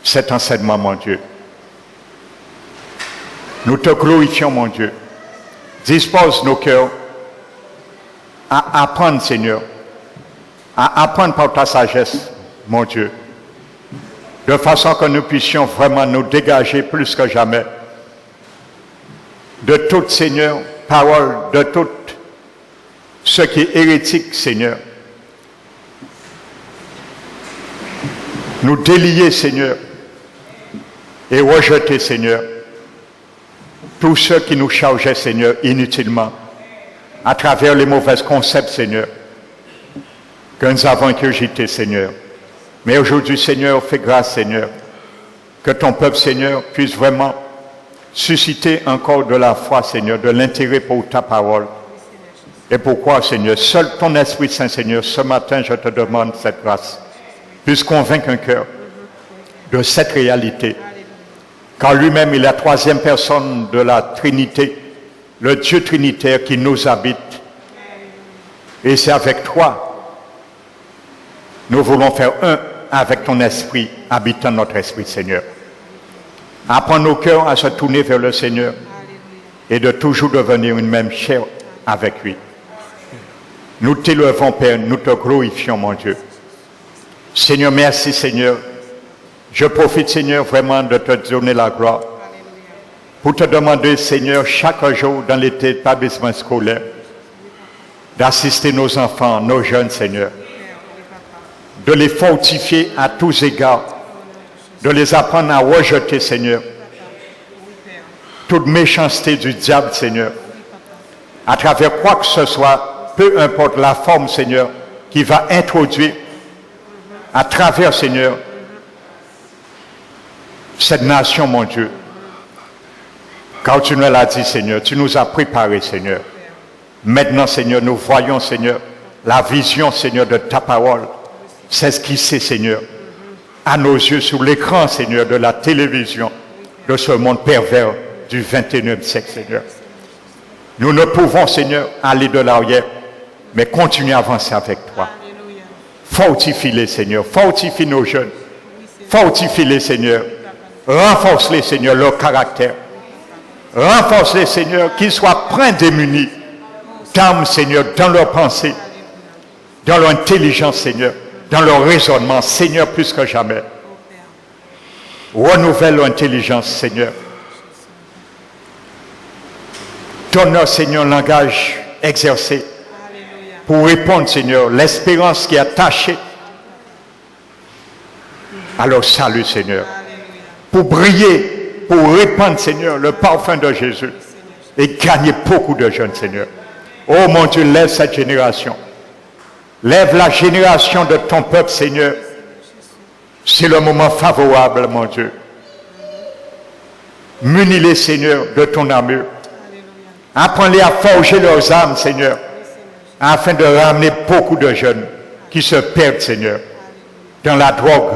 cet enseignement, mon Dieu. Nous te glorifions, mon Dieu. Dispose nos cœurs à apprendre, Seigneur, à apprendre par ta sagesse, mon Dieu, de façon que nous puissions vraiment nous dégager plus que jamais de toute, Seigneur, parole, de tout ce qui est hérétique, Seigneur. Nous délier, Seigneur, et rejeter, Seigneur, tous ceux qui nous chargeaient, Seigneur, inutilement, à travers les mauvais concepts, Seigneur, que nous avons ingurgités, Seigneur. Mais aujourd'hui, Seigneur, fais grâce, Seigneur, que ton peuple, Seigneur, puisse vraiment susciter encore de la foi, Seigneur, de l'intérêt pour ta parole. Et pourquoi, Seigneur, seul ton Esprit Saint, Seigneur, ce matin, je te demande cette grâce, puisse convaincre un cœur de cette réalité. Car lui-même est la troisième personne de la Trinité, le Dieu trinitaire qui nous habite. Et c'est avec toi, nous voulons faire un avec ton esprit, habitant notre esprit, Seigneur. Apprends nos cœurs à se tourner vers le Seigneur et de toujours devenir une même chair avec lui. Nous t'élevons, Père, nous te glorifions, mon Dieu. Seigneur, merci, Seigneur. Je profite, Seigneur, vraiment de te donner la gloire pour te demander, Seigneur, chaque jour dans l'établissement scolaire, d'assister nos enfants, nos jeunes, Seigneur, de les fortifier à tous égards, de les apprendre à rejeter, Seigneur, toute méchanceté du diable, Seigneur, à travers quoi que ce soit, peu importe la forme, Seigneur, qui va introduire à travers, Seigneur, cette nation, mon Dieu. Car tu nous l'as dit, Seigneur, tu nous as préparés, Seigneur. Maintenant, Seigneur, nous voyons, Seigneur, la vision, Seigneur, de ta parole. C'est ce qui c'est, Seigneur, à nos yeux, sur l'écran, Seigneur, de la télévision, de ce monde pervers du 21e siècle, Seigneur. Nous ne pouvons, Seigneur, aller de l'arrière, mais continuer à avancer avec toi. Fortifie-les, Seigneur. Fortifie nos jeunes. Fortifie-les, Seigneur. Renforce-les, Seigneur, leur caractère. Renforce-les, Seigneur, qu'ils soient pleins démunis d'âme, Seigneur, dans leur pensée, dans leur intelligence, Seigneur, dans leur raisonnement, Seigneur, plus que jamais. Renouvelle leur intelligence, Seigneur. Donne-leur, Seigneur, un langage exercé pour répondre, Seigneur, l'espérance qui est attachée à leur salut, Seigneur. Pour briller, pour répandre, Seigneur, le parfum de Jésus et gagner beaucoup de jeunes, Seigneur. Oh mon Dieu, lève cette génération. Lève la génération de ton peuple, Seigneur. C'est le moment favorable, mon Dieu. Munis-les, Seigneur, de ton amour. Apprends-les à forger leurs âmes, Seigneur, afin de ramener beaucoup de jeunes qui se perdent, Seigneur, dans la drogue,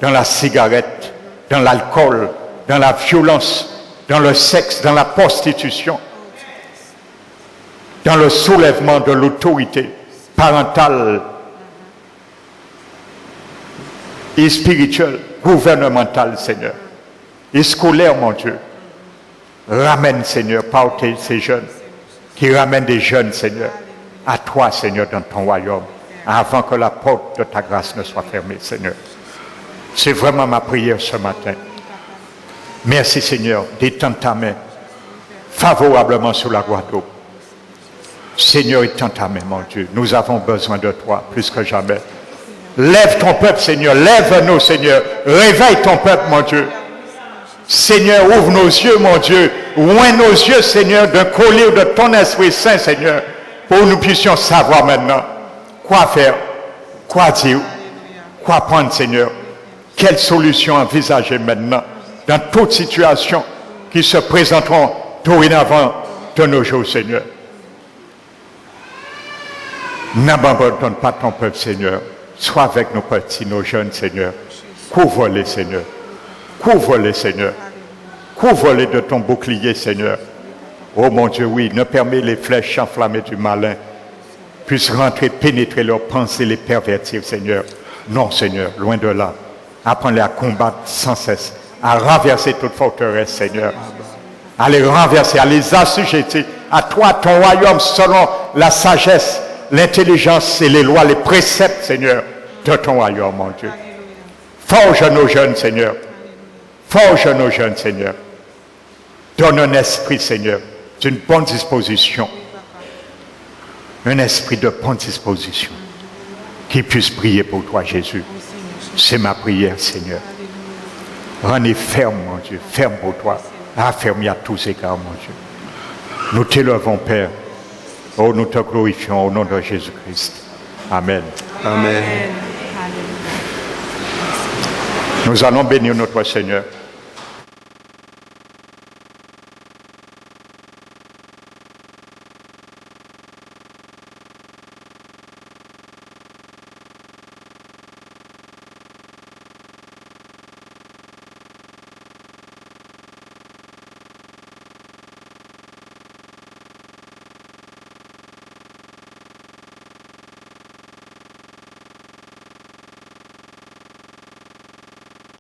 dans la cigarette, dans l'alcool, dans la violence, dans le sexe, dans la prostitution, dans le soulèvement de l'autorité parentale et spirituelle, gouvernementale, Seigneur, et scolaire, mon Dieu. Ramène, Seigneur, par ces jeunes, qui ramènent des jeunes, Seigneur, à toi, Seigneur, dans ton royaume, avant que la porte de ta grâce ne soit fermée, Seigneur. C'est vraiment ma prière ce matin. Merci, Seigneur, d'étendre ta main favorablement sur la Guadeloupe. Seigneur, étends ta main, mon Dieu. Nous avons besoin de toi plus que jamais. Lève ton peuple, Seigneur. Lève-nous, Seigneur. Réveille ton peuple, mon Dieu. Seigneur, ouvre nos yeux, mon Dieu. Ouvre nos yeux, Seigneur, d'un collier de ton Esprit Saint, Seigneur, pour que nous puissions savoir maintenant quoi faire, quoi dire, quoi prendre, Seigneur. Quelle solution envisager maintenant dans toute situation qui se présenteront dorénavant de nos jours, Seigneur. N'abandonne pas ton peuple, Seigneur. Sois avec nos petits, nos jeunes, Seigneur. Couvre-les, Seigneur. Couvre-les, Seigneur. Couvre-les de ton bouclier, Seigneur. Oh mon Dieu, oui, ne permets les flèches enflammées du malin puissent rentrer, pénétrer leurs pensées, les pervertir, Seigneur. Non, Seigneur, loin de là. Apprends-les à combattre sans cesse, à renverser toute forteresse, Seigneur. À les renverser, à les assujettir à toi, ton royaume, selon la sagesse, l'intelligence et les lois, les préceptes, Seigneur, de ton royaume, mon Dieu. Forge nos jeunes, Seigneur. Forge nos jeunes, Seigneur. Donne un esprit, Seigneur, d'une bonne disposition. Un esprit de bonne disposition qui puisse prier pour toi, Jésus. C'est ma prière, Seigneur. Rends-les fermes, mon Dieu, ferme pour toi. Affermis à tous égards, mon Dieu. Nous t'élevons, Père. Oh, nous te glorifions au nom de Jésus-Christ. Amen. Amen. Nous allons bénir notre Seigneur.